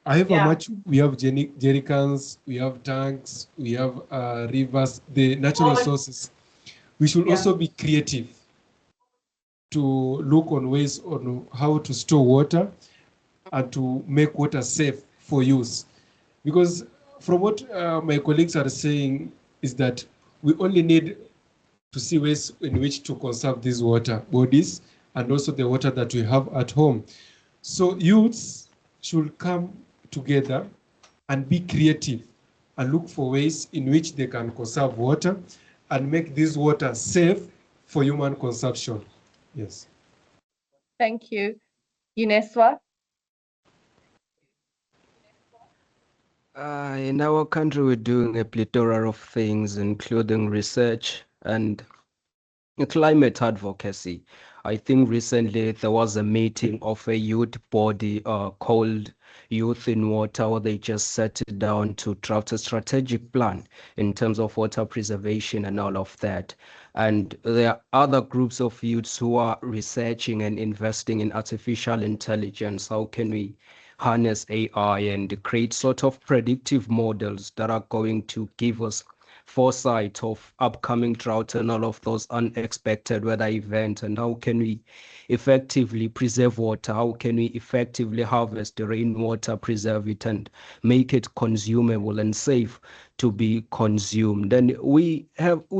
However much we have jerry cans, we have tanks, we have rivers, the natural sources, we should also be creative to look on ways on how to store water and to make water safe for use. Because from what my colleagues are saying is that we only need to see ways in which to conserve these water bodies and also the water that we have at home. So youths should come together and be creative and look for ways in which they can conserve water and make this water safe for human consumption. Yes. Thank you. Uneswa? In our country, we're doing a plethora of things, including research and climate advocacy. I think recently there was a meeting of a youth body called Youth in Water, where they just sat down to draft a strategic plan in terms of water preservation and all of that. And there are other groups of youths who are researching and investing in artificial intelligence. How can we harness AI and create sort of predictive models that are going to give us foresight of upcoming drought and all of those unexpected weather events? And how can we effectively preserve water? How can we effectively harvest the rainwater, preserve it, and make it consumable and safe to be consumed? And we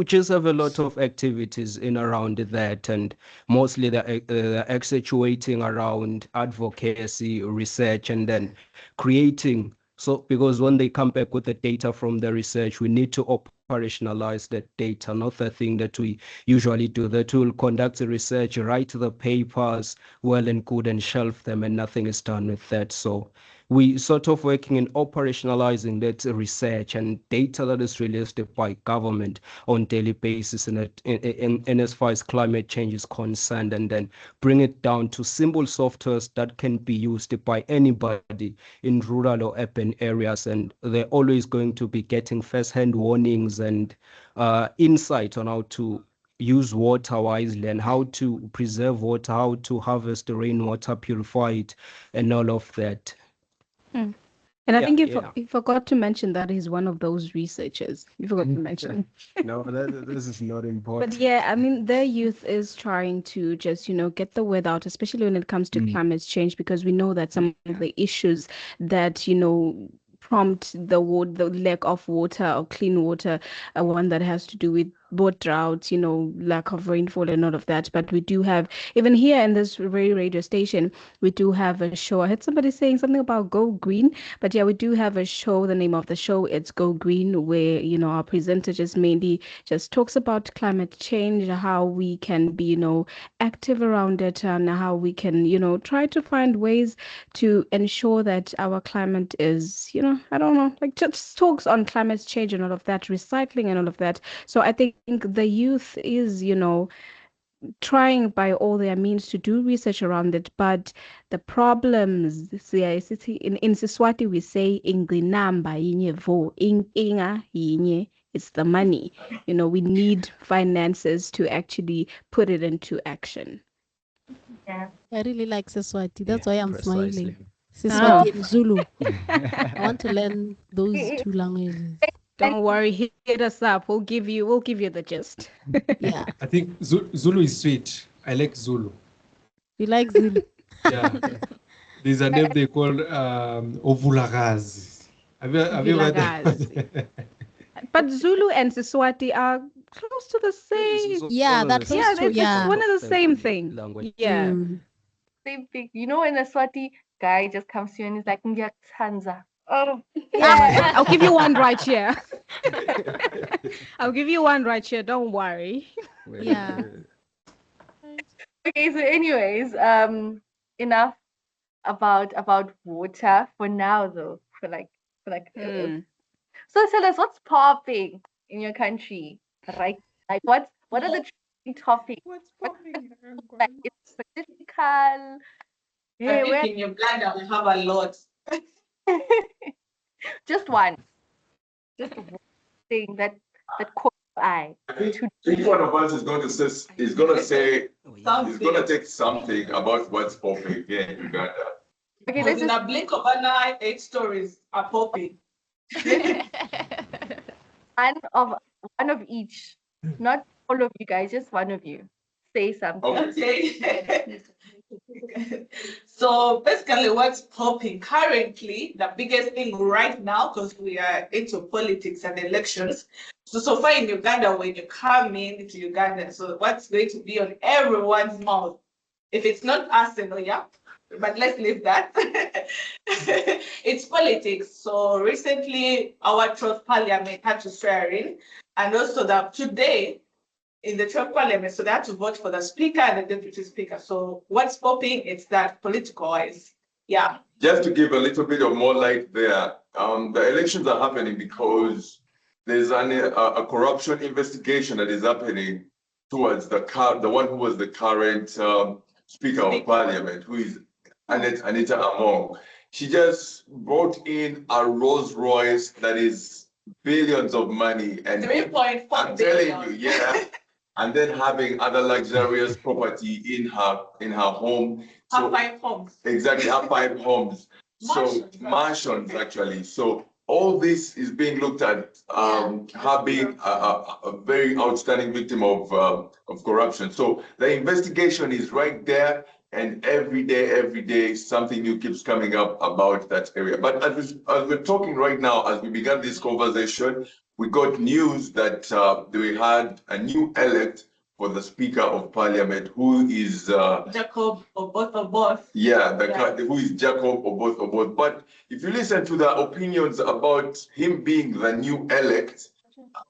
just have a lot of activities in around that, and mostly they're accentuating around advocacy, research, and then creating. So because when they come back with the data from the research, we need to operationalize that data, not the thing that we usually do. That we'll conduct the research, write the papers, well and good, and shelf them, and nothing is done with that. So we sort of working in operationalizing that research and data that is released by government on daily basis in as far as climate change is concerned, and then bring it down to simple softwares that can be used by anybody in rural or urban areas, and they're always going to be getting first-hand warnings and insight on how to use water wisely and how to preserve water, how to harvest the rainwater, purify it, and all of that. And I think you forgot to mention that he's one of those researchers. You forgot to mention. No, this is not important. But yeah, I mean, their youth is trying to just, get the word out, especially when it comes to climate change, because we know that some of the issues that, prompt the lack of water or clean water, one that has to do with both droughts, lack of rainfall and all of that. But we do have, even here in this radio station, we do have a show. I heard somebody saying something about Go Green, but yeah, we do have a show. The name of the show, it's Go Green, where, our presenter just mainly just talks about climate change, how we can be, active around it, and how we can, try to find ways to ensure that our climate is, I don't know, like just talks on climate change and all of that, recycling and all of that. So I think the youth is, trying by all their means to do research around it, but the problems, in Siswati we say ingqinamba yinye vo, inga yinye, it's the money. We need finances to actually put it into action. Yeah. I really like Siswati. That's why I'm smiling. Precisely. Siswati and Zulu. I want to learn those two languages. Don't worry, hit us up. We'll give you the gist. Yeah. I think Zulu is sweet. I like Zulu. You like Zulu? Yeah. There's a name they call Ovulagazi. Have you heard that? But Zulu and Siswati are close to the same. Yeah, that's true. It's one of the same thing. Language. Yeah. Same thing. When a Swati guy just comes to you and he's like, Ngiyakuthanza. Oh, yeah. I'll give you one right here. I'll give you one right here. Don't worry. Yeah. Okay, so anyways, enough about water for now though. So tell us, what's popping in your country, right? Like what are the trending topics? What's popping? Like it's political. I think in Uganda we have a lot. Just one thing that caught your eye. I think each one of us is going to take something about what's popping here in Uganda. Okay, Because in a blink of an eye, 8 stories are popping. one of each, not all of you guys, just one of you. Say something. Okay. So basically what's popping currently, the biggest thing right now, because we are into politics and elections. So far in Uganda, when you come into Uganda, so what's going to be on everyone's mouth? If it's not Arsenal, yeah, but let's leave that. It's politics. So recently our 12th parliament had to swear in, and also that today in the 12th parliament, so they had to vote for the speaker and the deputy speaker. So what's popping? It's that political wise. Yeah. Just to give a little bit of more light there, the elections are happening because there's a corruption investigation that is happening towards the one who was the current speaker of parliament, who is Anita Among. She just brought in a Rolls Royce that is billions of money, and 3.4 I'm telling you, yeah. And then having other luxurious property in her home. Have 5 homes. Exactly, have 5 homes. So mansions actually. So all this is being looked at, her being a very outstanding victim of corruption. So the investigation is right there, and every day something new keeps coming up about that area. But as we're talking right now, as we began this conversation, we got news that we had a new elect for the Speaker of Parliament, who is Jacob Oboth. Yeah, who is Jacob Oboth. But if you listen to the opinions about him being the new elect,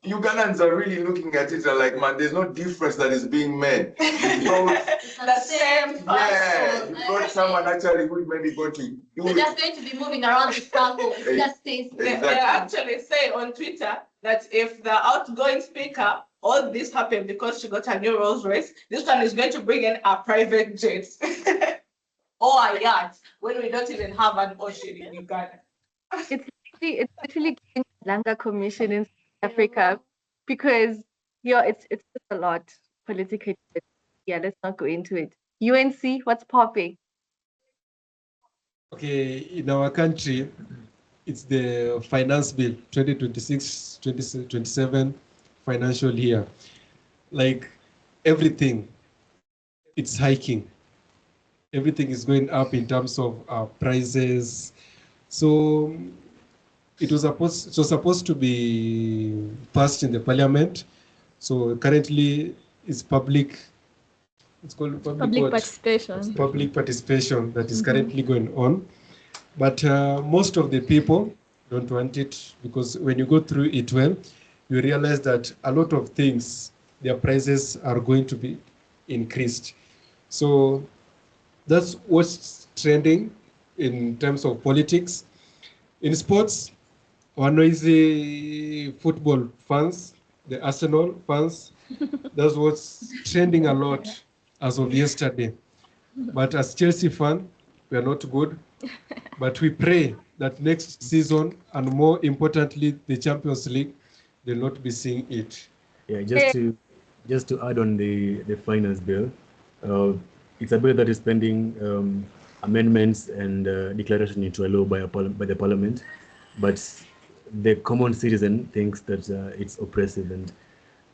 Ugandans are really looking at it and like, man, there's no difference that is being made. It's the same person. Yeah, you got someone actually who maybe going to do They're just going to be moving around the circle. It just stays. They actually say on Twitter that if the outgoing speaker, all this happened because she got a new Rolls Royce, this one is going to bring in a private jet or a yacht when we don't even have an ocean in Uganda. It's literally Langa Commission in South Africa because it's just a lot politically. Yeah, let's not go into it. UNC, what's popping? Okay, in our country, it's the finance bill 2026-2027 financial year. Like everything, it's hiking. Everything is going up in terms of prices. So it was supposed to be passed in the parliament. So currently it's public. It's called public participation. It's public participation that is currently going on. But most of the people don't want it because when you go through it well, you realize that a lot of things, their prices are going to be increased. So that's what's trending in terms of politics. In sports, our noisy football fans, the Arsenal fans, that's what's trending a lot as of yesterday. But as Chelsea fan, we are not good. But we pray that next season, and more importantly, the Champions League, they'll not be seeing it. Yeah, just to add on the finance bill, it's a bill that is pending amendments and declaration into a law by the parliament. But the common citizen thinks that it's oppressive, and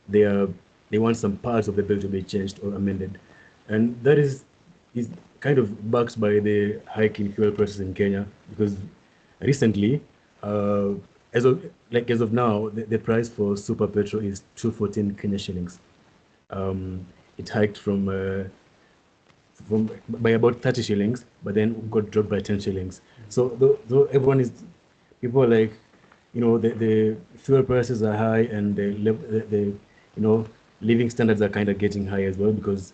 they want some parts of the bill to be changed or amended, and that is kind of backed by the hike in fuel prices in Kenya, because recently, as of now, the price for super petrol is 214 Kenya shillings. It hiked from by about 30 shillings, but then got dropped by 10 shillings. So though people are like, the fuel prices are high, and the living standards are kind of getting high as well, because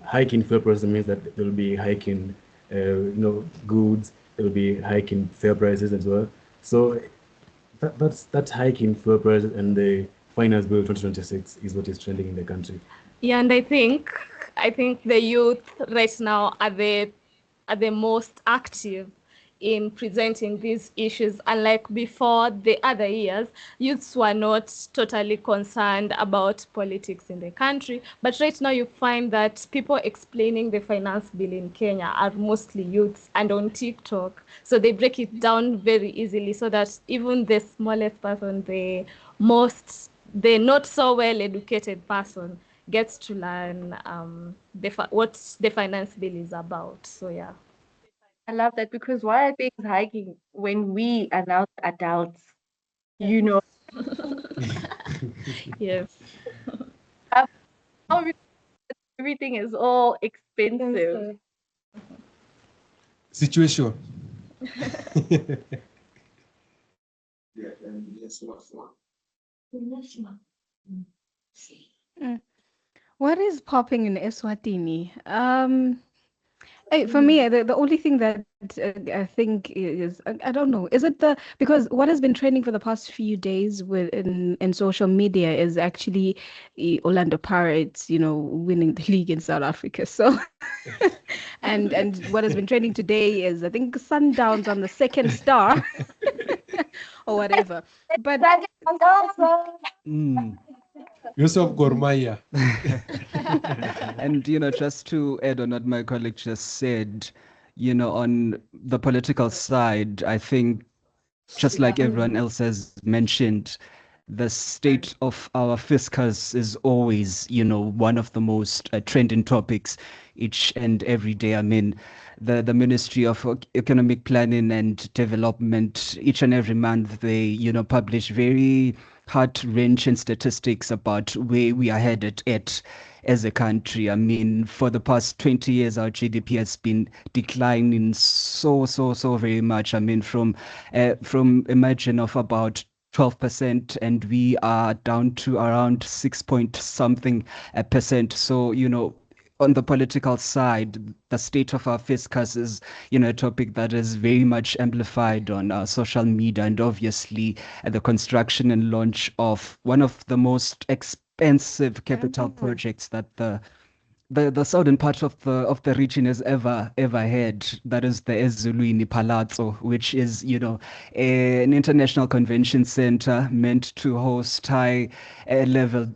hiking fuel prices means that there will be hiking goods, there will be hiking fare prices as well. So that's hiking fuel prices, and the finance bill 2026 is what is trending in the country. Yeah, and I think the youth right now are the most active in presenting these issues. Unlike before, the other years, youths were not totally concerned about politics in the country. But right now, you find that people explaining the finance bill in Kenya are mostly youths and on TikTok. So they break it down very easily, so that even the smallest person, the not so well educated person, gets to learn what the finance bill is about. So yeah. I love that, because why are things hiking when we are now adults? Yes. Everything is all expensive. Situation. What is popping in Eswatini? For me, the only thing that I think is, I don't know, is it because what has been trending for the past few days in social media is actually Orlando Pirates, winning the league in South Africa. So, and what has been trending today is, I think, Sundowns on the second star or whatever. But Yusuf Gormaya. And, just to add on what my colleague just said, on the political side, I think, just like everyone else has mentioned, the state of our fiscus is always, one of the most trending topics each and every day. I mean, the Ministry of Economic Planning and Development, each and every month, they, publish very heart-wrenching statistics about where we are headed at as a country. I mean, for the past 20 years, our GDP has been declining so very much. I mean, from a margin of about 12%, and we are down to around 6 point something percent. So, on the political side, the state of our fiscus is, a topic that is very much amplified on social media, and obviously the construction and launch of one of the most expensive capital projects that the southern part of the region has ever had. That is the Eswatini Palazzo, which is an international convention center meant to host high level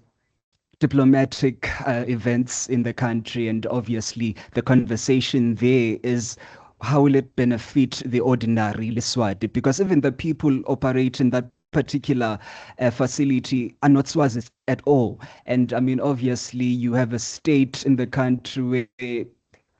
diplomatic events in the country. And obviously the conversation there is, how will it benefit the ordinary Leswati? Because even the people operating that particular facility are not Swazis at all. And I mean, obviously you have a state in the country where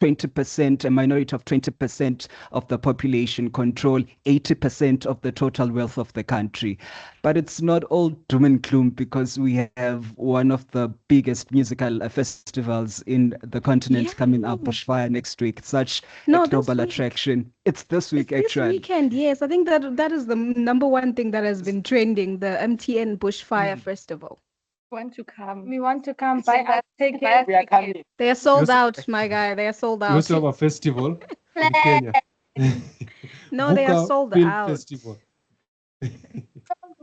20%, a minority of 20% of the population control 80% of the total wealth of the country. But it's not all doom and gloom, because we have one of the biggest musical festivals in the continent coming up, Bushfire, next week. Such a global attraction. It's this week, actually. This weekend, yes. I think that is the number one thing that has been trending, the MTN Bushfire Festival. Want to come. We want to come buy our tickets. We are coming. They are sold out, my guy. They are sold We out. also have a festival in Kenya. No, they are Buka sold Film out. Festival. You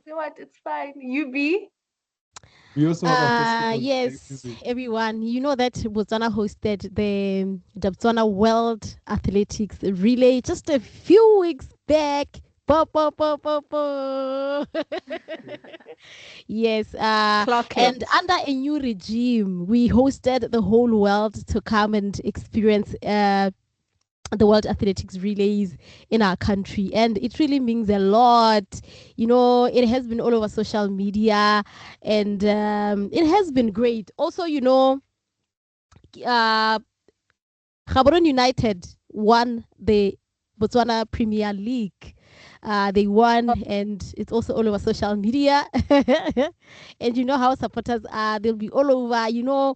know what? It's fine. You be. We also have a festival. Yes, everyone. You know that Botswana hosted the Botswana World Athletics Relay just a few weeks back. Yes, and under a new regime, we hosted the whole world to come and experience the World Athletics Relays in our country, and it really means a lot. It has been all over social media, and it has been great. Also, Gaborone United won the Botswana Premier League. They won, and it's also all over social media. And you know how supporters are, they'll be all over,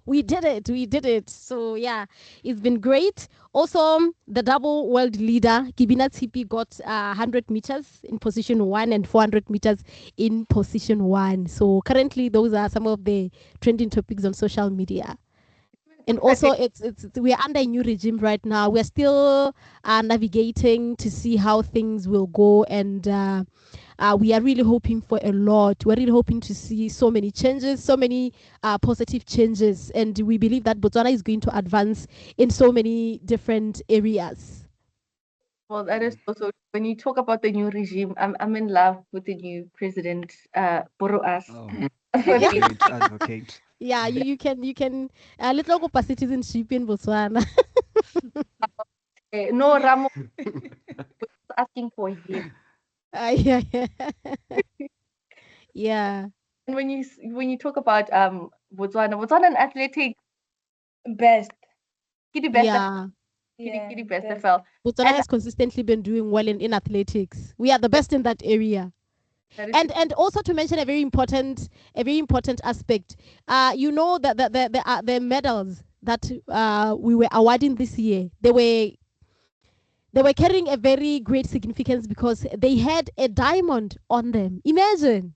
we did it. So yeah, it's been great. Also, the double world leader, Kibina Tsipi, got 100 meters in position 1 and 400 meters in position 1. So currently, those are some of the trending topics on social media. And also, we are under a new regime right now. We are still navigating to see how things will go, and we are really hoping for a lot. We're really hoping to see so many changes, so many positive changes, and we believe that Botswana is going to advance in so many different areas. Well, that is also, when you talk about the new regime, I'm in love with the new president, Boruas. Advocate. Yeah, you can little go for citizenship in Botswana. No, Ramo was asking for him. Yeah. Yeah. And when you talk about Botswana and athletics, best. Kitty best. Yeah. Kitty best FL. Botswana has consistently been doing well in athletics. We are the best in that area. And also to mention a very important aspect, that the medals that we were awarding this year, they were carrying a very great significance because they had a diamond on them. Imagine.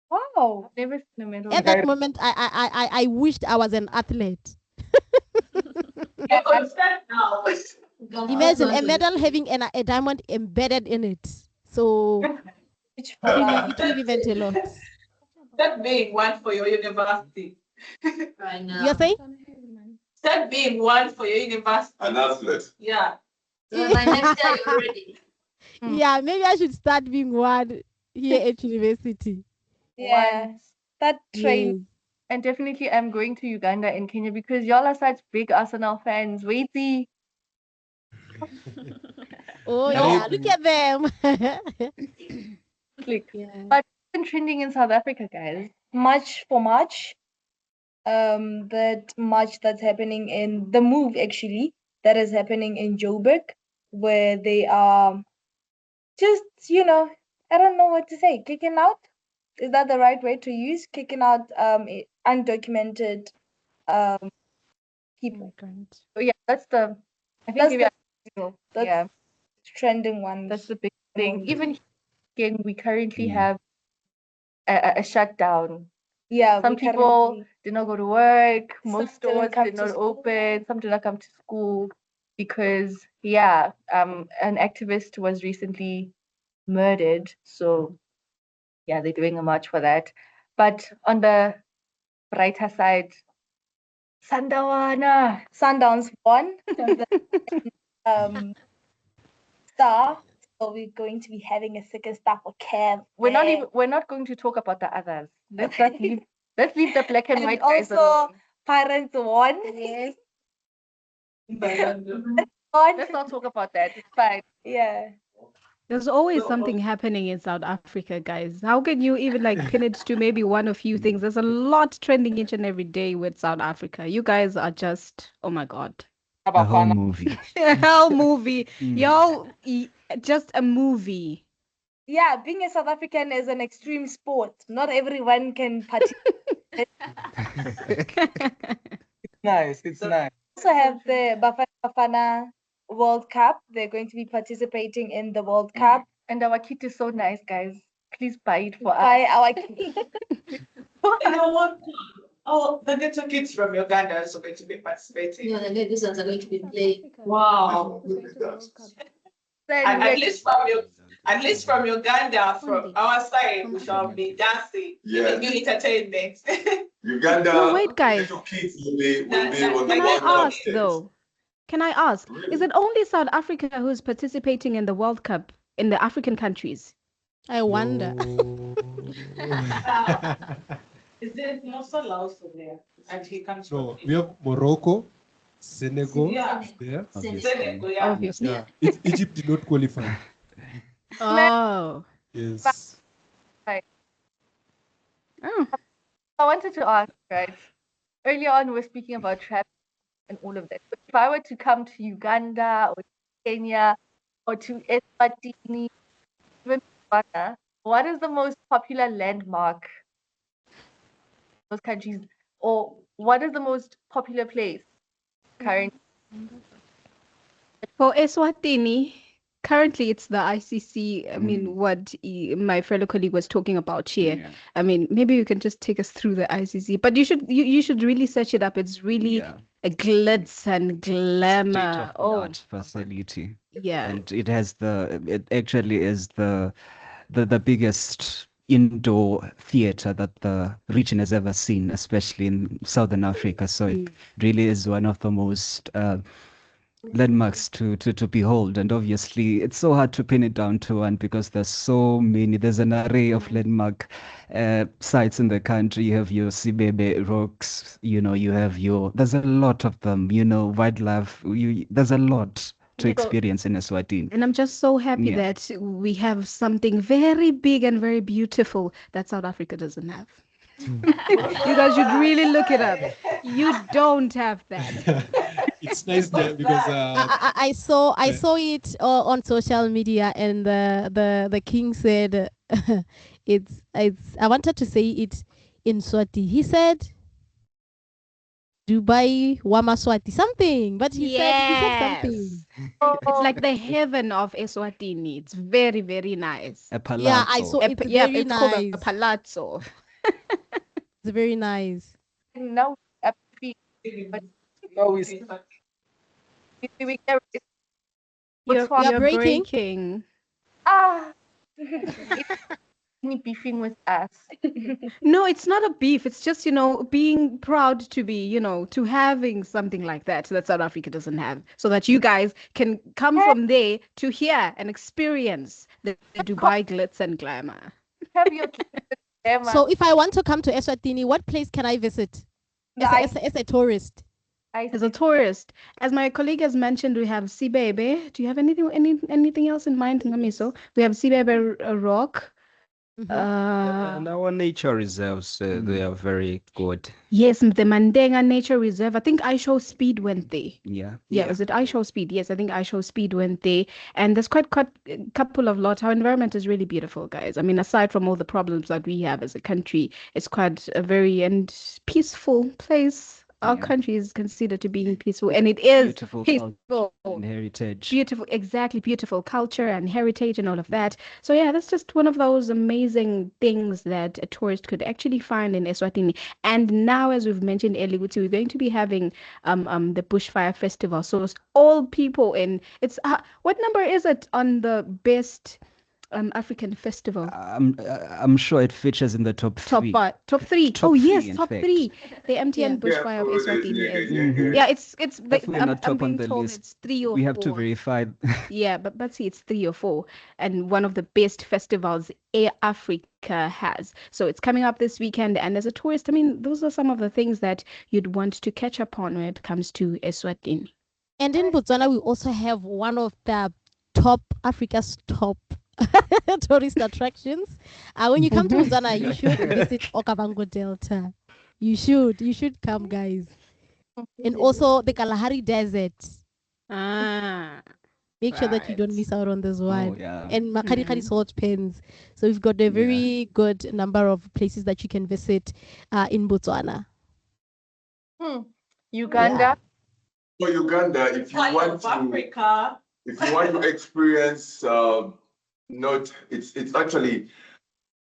Wow. Never seen a medal. At that moment, I wished I was an athlete. Imagine a medal having a diamond embedded in it. So it really meant a lot. That being one for your university. Right now. You're saying? That being one for your university. An athlete. Yeah. So by next year you're ready. Yeah, maybe I should start being one here at university. Yeah, that train. And definitely I'm going to Uganda and Kenya because y'all are such big Arsenal fans. Waity. Oh yeah, look at them. But it's been trending in South Africa, guys. March for March. That march that's happening in the move actually that is happening in Joburg, where they are just I don't know what to say, kicking out. Is that the right way to use? Kicking out undocumented people. Oh yeah, that's the. I think that's trending one. That's the big thing. Even again, we currently have a shutdown. Yeah, Some we people currently did not go to work. some Most didn't stores come did to not school. open. Some did not come to school because, yeah, an activist was recently murdered. So, yeah, they're doing a march for that. But on the brighter side, Sundowns won. And then, Star. So we're going to be having a second star for Kev. we're not going to talk about the others. Let's leave the black and And white guys also alone. Pirates won. Yes. Let's not talk about that. It's fine. Yeah. There's always something happening in South Africa, guys. How can you even like pin it to maybe one or few things? There's a lot trending each and every day with South Africa. You guys are just, oh my God. A whole movie. A whole movie. Y'all, just a movie. Yeah, being a South African is an extreme sport. Not everyone can participate. Nice. It's nice. Also have the Bafana Bafana World Cup. They're going to be participating in the World Cup. And our kit is so nice, guys. Please buy it for Buy us. our kit. You know what? Oh, the little kids from Uganda are also going to be participating. Yeah, the these ones are going to be playing. Wow. And at least from Uganda, from our side, we shall be dancing. Yeah. New entertainment. Uganda. No, wait, guys. Little kids will be on the Can I World Cup ask stage. though? Can I ask? Is it only South Africa who's participating in the World Cup in the African countries? I wonder. Is there no Laos there? And he comes from No, we have Morocco, Senegal Yeah. there. Senegal, yeah. Obviously. Yeah. Egypt did not qualify. Oh. Yes. Oh. I wanted to ask, right? Earlier on, we were speaking about travel and all of that. But if I were to come to Uganda or to Kenya or to Eswatini, even Botswana, what is the most popular landmark in those countries? Or what is the most popular place currently? For Eswatini, currently it's the ICC. I mean, what my fellow colleague was talking about here. Yeah. I mean, maybe you can just take us through the ICC, but you should really search it up. It's really a glitz and glamour. Art facility. Yeah. And it actually is the biggest indoor theater that the region has ever seen, especially in Southern Africa. So it really is one of the most landmarks to behold. And obviously it's so hard to pin it down to one because there's an array of landmark sites in the country. You have your Sibebe rocks, you have there's a lot of them, wildlife, there's a lot to experience in Eswatini. And I'm just so happy that we have something very big and very beautiful that South Africa doesn't have. You guys should really look it up. You don't have that. It's nice there because I saw it on social media, and the king said it's I wanted to say it in Swati. He said Dubai Wamaswati something, but he said something. It's like the heaven of Eswatini. It's very, very nice. A palazzo. Yeah, I saw it's very it's nice. called a palazzo. It's very nice. Now, You're breaking. Beefing with us. No, it's not a beef. It's just, being proud to be, to having something like that South Africa doesn't have, so that you guys can come from there to here and experience the Dubai glitz and glamour. So if I want to come to Eswatini, what place can I visit as a tourist? As a tourist, as my colleague has mentioned, we have Sibebe. Do you have anything else in mind, Ngamiso? We have Sibebe Rock. And our nature reserves, they are very good. Yes, the Mandenga Nature Reserve. I think I Show Speed went there. Yeah. Is it I Show Speed? Yes, I think I Show Speed went there. And there's quite a couple of lots. Our environment is really beautiful, guys. I mean, aside from all the problems that we have as a country, it's quite a very peaceful place. our country is considered to be peaceful, and it is Beautiful peaceful. and heritage. Beautiful, exactly, beautiful culture and heritage and all of that. So yeah, that's just one of those amazing things that a tourist could actually find in Eswatini. And now, as we've mentioned earlier, we're going to be having the Bushfire Festival. So all people in what number is it on the best African festival? I'm sure it features in the top three. Top three. Top Oh three, yes, in top fact. three. The MTN Bushfire of Eswatini is. Yeah, it's. If we're not top on the list, it's 3 or 4. we have to verify. Yeah, but see, it's 3 or 4, and one of the best festivals Africa has. So it's coming up this weekend, and as a tourist, I mean, those are some of the things that you'd want to catch up on when it comes to Eswatini. And in Botswana, we also have one of the Africa's top tourist attractions. When you come to Botswana, you should visit Okavango Delta. You should come, guys. And also the Kalahari Desert. Make sure that you don't miss out on this one. Yeah. And Makari salt pens. So we've got a very good number of places that you can visit in Botswana. Uganda. For Uganda, if you want to experience it's actually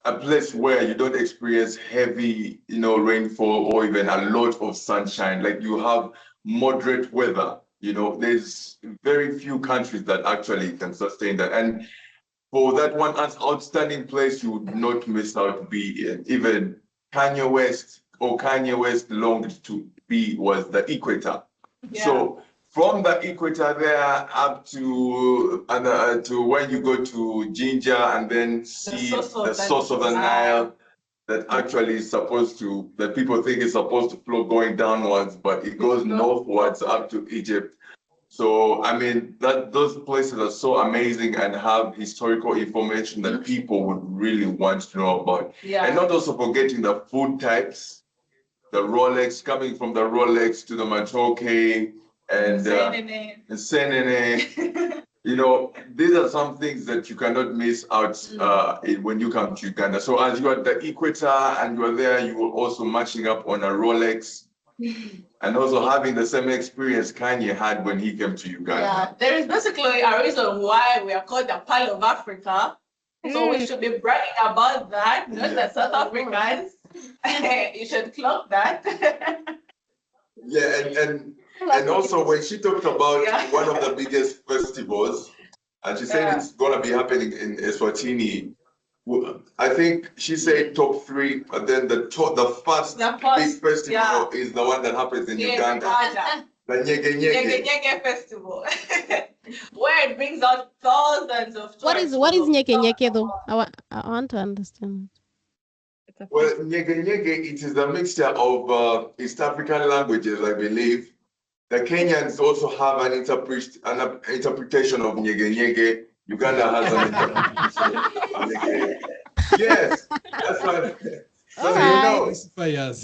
a place where you don't experience heavy, rainfall or even a lot of sunshine. Like you have moderate weather. There's very few countries that actually can sustain that. And for that one outstanding place, you would not miss out to be in. Even Kanye West longed to be was the equator. Yeah. So from the equator there up to when you go to Ginger and then see the source of the Nile that actually is that people think is supposed to flow going downwards, but it goes northwards up to Egypt. So, I mean, those places are so amazing and have historical information that people would really want to know about. Yeah. And not also forgetting the food types, the Rolex, coming from the Rolex to the Matoke and Senene. These are some things that you cannot miss out when you come to Uganda. So as you are at the equator and you are there, you will also matching up on a Rolex and also having the same experience Kanye had when he came to Uganda. Yeah, there is basically a reason why we are called the Pearl of Africa. So we should be bragging about that, not the South Africans. You should clock that. Yeah, and also when she talked about one of the biggest festivals, and she said it's gonna be happening in Eswatini. I think she said top 3, but then the first big festival is the one that happens in Uganda. The Nyege Festival, where it brings out thousands of tourists. What is Nyege though? I want to understand. Well, Nyege, it is a mixture of East African languages, I believe. The Kenyans also have an interpretation of Nyege. Uganda has an interpretation of Nyege. Yes, that's right. So Yes.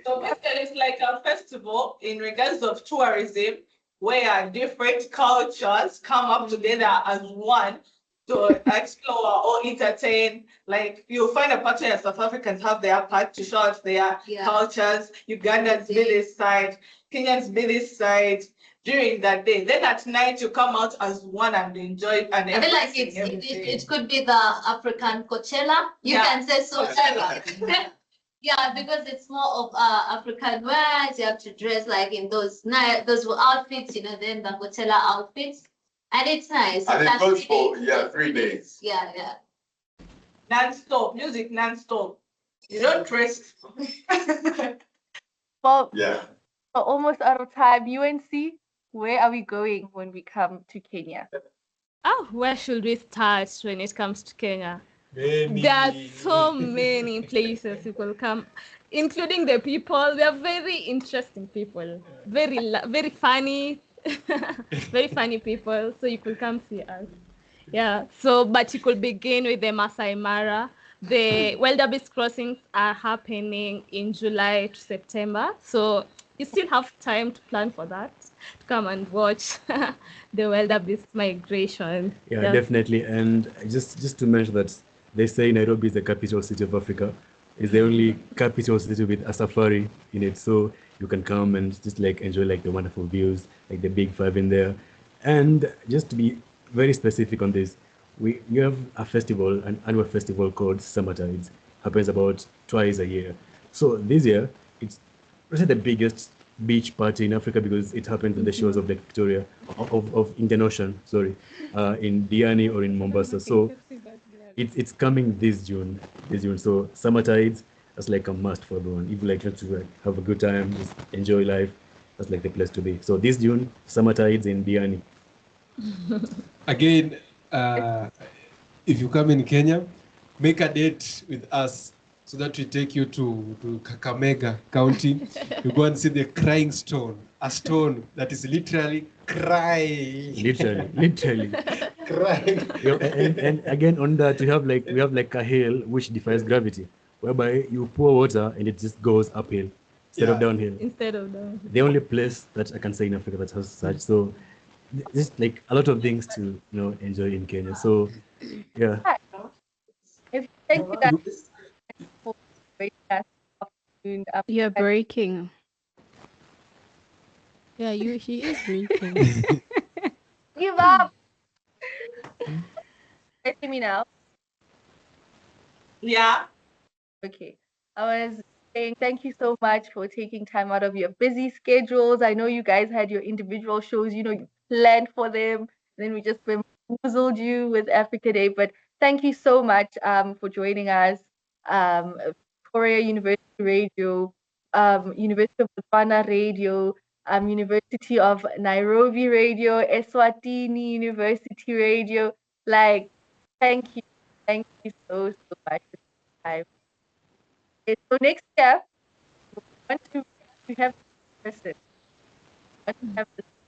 So basically, it's like a festival in regards of tourism, where different cultures come up together as one to explore or entertain. Like you'll find a part where South Africans have their part to show out their cultures, Ugandans be this side, Kenyans be this side during that day. Then at night you come out as one and enjoy it. And I feel like it could be the African Coachella. You can say Coachella. Yeah, because it's more of African wears. You have to dress like in those outfits, then the Coachella outfits. And it's nice. And it goes for 3 days. Yeah. Non-stop, music non-stop. You don't dress. Well, we're almost out of time. UNC, where are we going when we come to Kenya? Where should we start when it comes to Kenya? There are so many places you could come, including the people. They are very interesting people, very funny, very funny people. So you could come see us. Yeah. So, but you could begin with the Masai Mara. The wildebeest crossings are happening in July to September. So you still have time to plan for that, to come and watch the wildebeest migration. Yeah, definitely. And just to mention that they say Nairobi is the capital city of Africa. It's the only capital city with a safari in it. So you can come and just like enjoy like the wonderful views, like the big five in there. And just to be very specific on this, we have a festival, an annual festival called Summertides. Happens about twice a year. So this year, it's the biggest beach party in Africa because it happens on the shores of Lake Victoria, of Indian Ocean, sorry, in Diani or in Mombasa. So it's coming this June. So Summertides, that's like a must for everyone. If you like to like, have a good time, just enjoy life, that's like the place to be. So this June, Summertides in Diani. Again, if you come in Kenya, make a date with us so that we take you to Kakamega County. You go and see the crying stone, a stone that is literally crying. Literally. Crying. And again on that we have like a hill which defies gravity, whereby you pour water and it just goes uphill instead of downhill. The only place that I can say in Africa that has such. So just like a lot of things to enjoy in Kenya. So yeah. Thank you guys for afternoon. You're breaking. Yeah, she is breaking. Give up. Can you hear me now? Yeah. Okay. I was saying thank you so much for taking time out of your busy schedules. I know you guys had your individual shows, you planned for them. Then we just bamboozled you with Africa Day. But thank you so much for joining us. Victoria University Radio, University of Botswana Radio, University of Nairobi Radio, Eswatini University Radio. Like, thank you so much for your time. Okay, so next year, we want to have this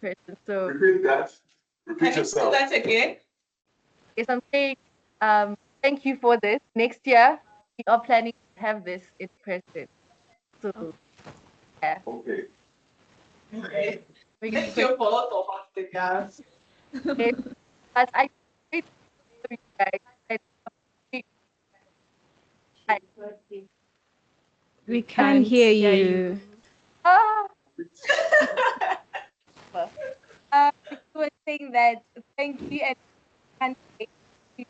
person. So repeat that. Repeat yourself. That again. Yes, I'm saying thank you for this. Next year, we are planning to have this in person. So yeah. Okay. Okay. Thank you for all of us, the guys. Okay. But I you guys. We can't hear you. You were saying that thank you and can't wait to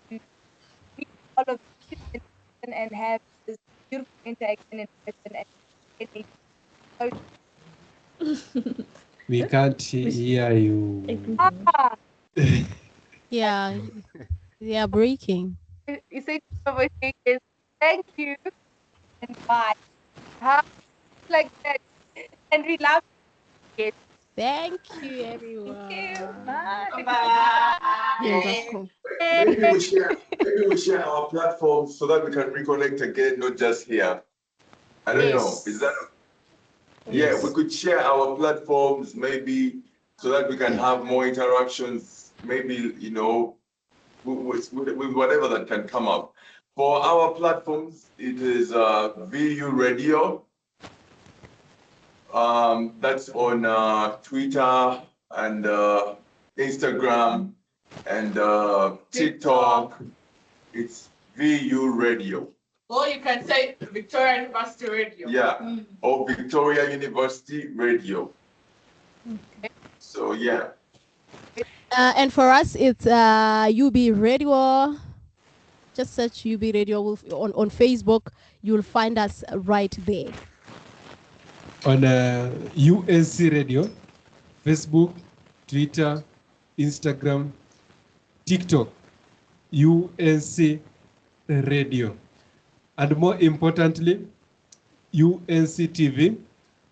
meet all of you and have this beautiful interaction in person. We can't hear you. Yeah, they are breaking. You said what saying is thank you and bye. Like that. And we love it. Thank you, everyone. Thank you. Bye. Bye. Maybe we share our platforms so that we can reconnect again, not just here. I don't know. Is that? Yeah, we could share our platforms maybe so that we can have more interactions. Maybe with whatever that can come up. For our platforms, it is VU Radio. That's on Twitter and Instagram and TikTok. It's VU Radio. Or you can say Victoria University Radio. Yeah, or Victoria University Radio. Okay. So yeah. And for us, it's UB Radio. Just search UB Radio on Facebook. You'll find us right there. On UNC Radio, Facebook, Twitter, Instagram, TikTok, UNC Radio. And more importantly, UNC TV,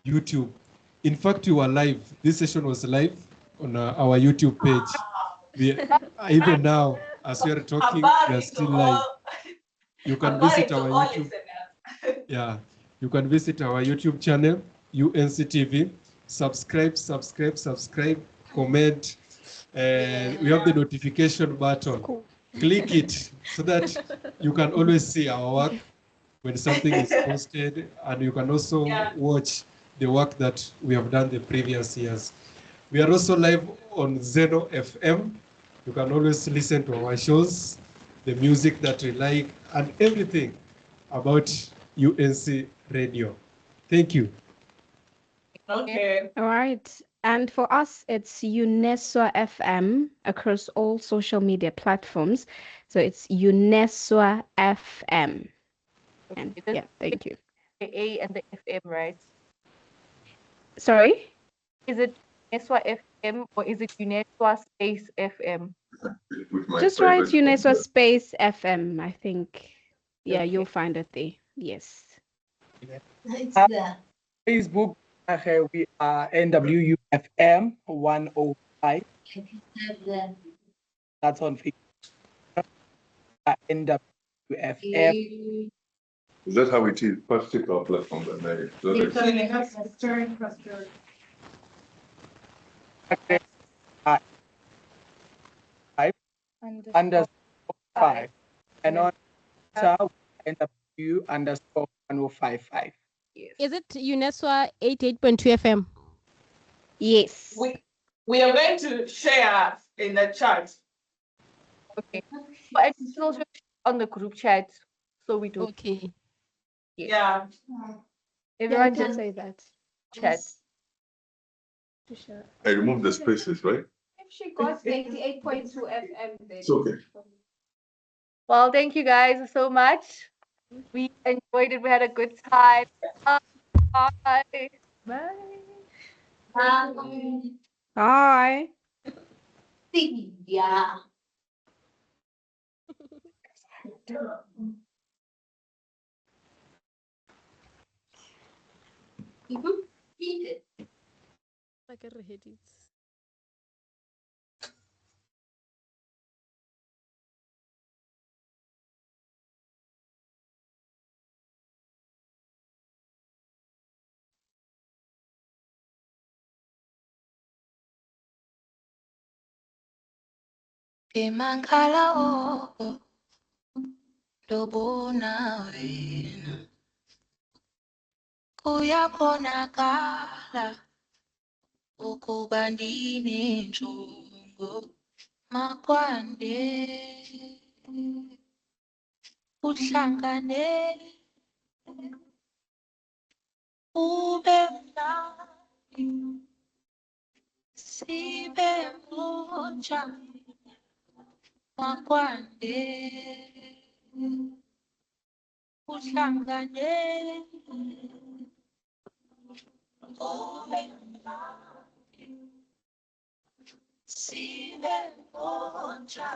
YouTube. In fact, you are live. This session was live on our YouTube page. Even now, as we are talking, we are still live. You can visit our YouTube. Yeah, you can visit our YouTube channel, UNC TV. Subscribe, comment, and we have the notification button. Click it so that you can always see our work when something is posted, and you can also watch the work that we have done the previous years. We are also live on NWU FM. You can always listen to our shows, the music that we like, and everything about UNC Radio. Thank you. Okay. All right. And for us, it's Uneswa FM across all social media platforms. So it's Uneswa FM. And yeah, thank you. The A and the FM, right? Sorry? Is it Uneswa FM or is it Uneswa space FM? Just write Uneswa space FM, I think. Yeah, you'll find it there. Yes. It's there. Facebook, we are NWU FM 105. That's on Facebook. NWU FM. Is that how it is? First take our platform that night. Underscore 5. And on NWU underscore 1055. Is it Uneswa 88.2 FM? Yes. We are going to share in the chat. Okay. But it's also on the group chat. So we do. Okay. Yeah. Everyone can just say that. Chat. I removed the spaces, right? If she got 88.2 FM, then It's okay. Well, thank you guys so much. We enjoyed it. We had a good time. Bye. Bye. Bye. Yeah. Like a read it. Imangala oh, dobona wena kuyabonakala ukuba ndinenjongo makwande uhlangane ube mnandi sibe moja makwande uhlangane ube mnandi sibe moja.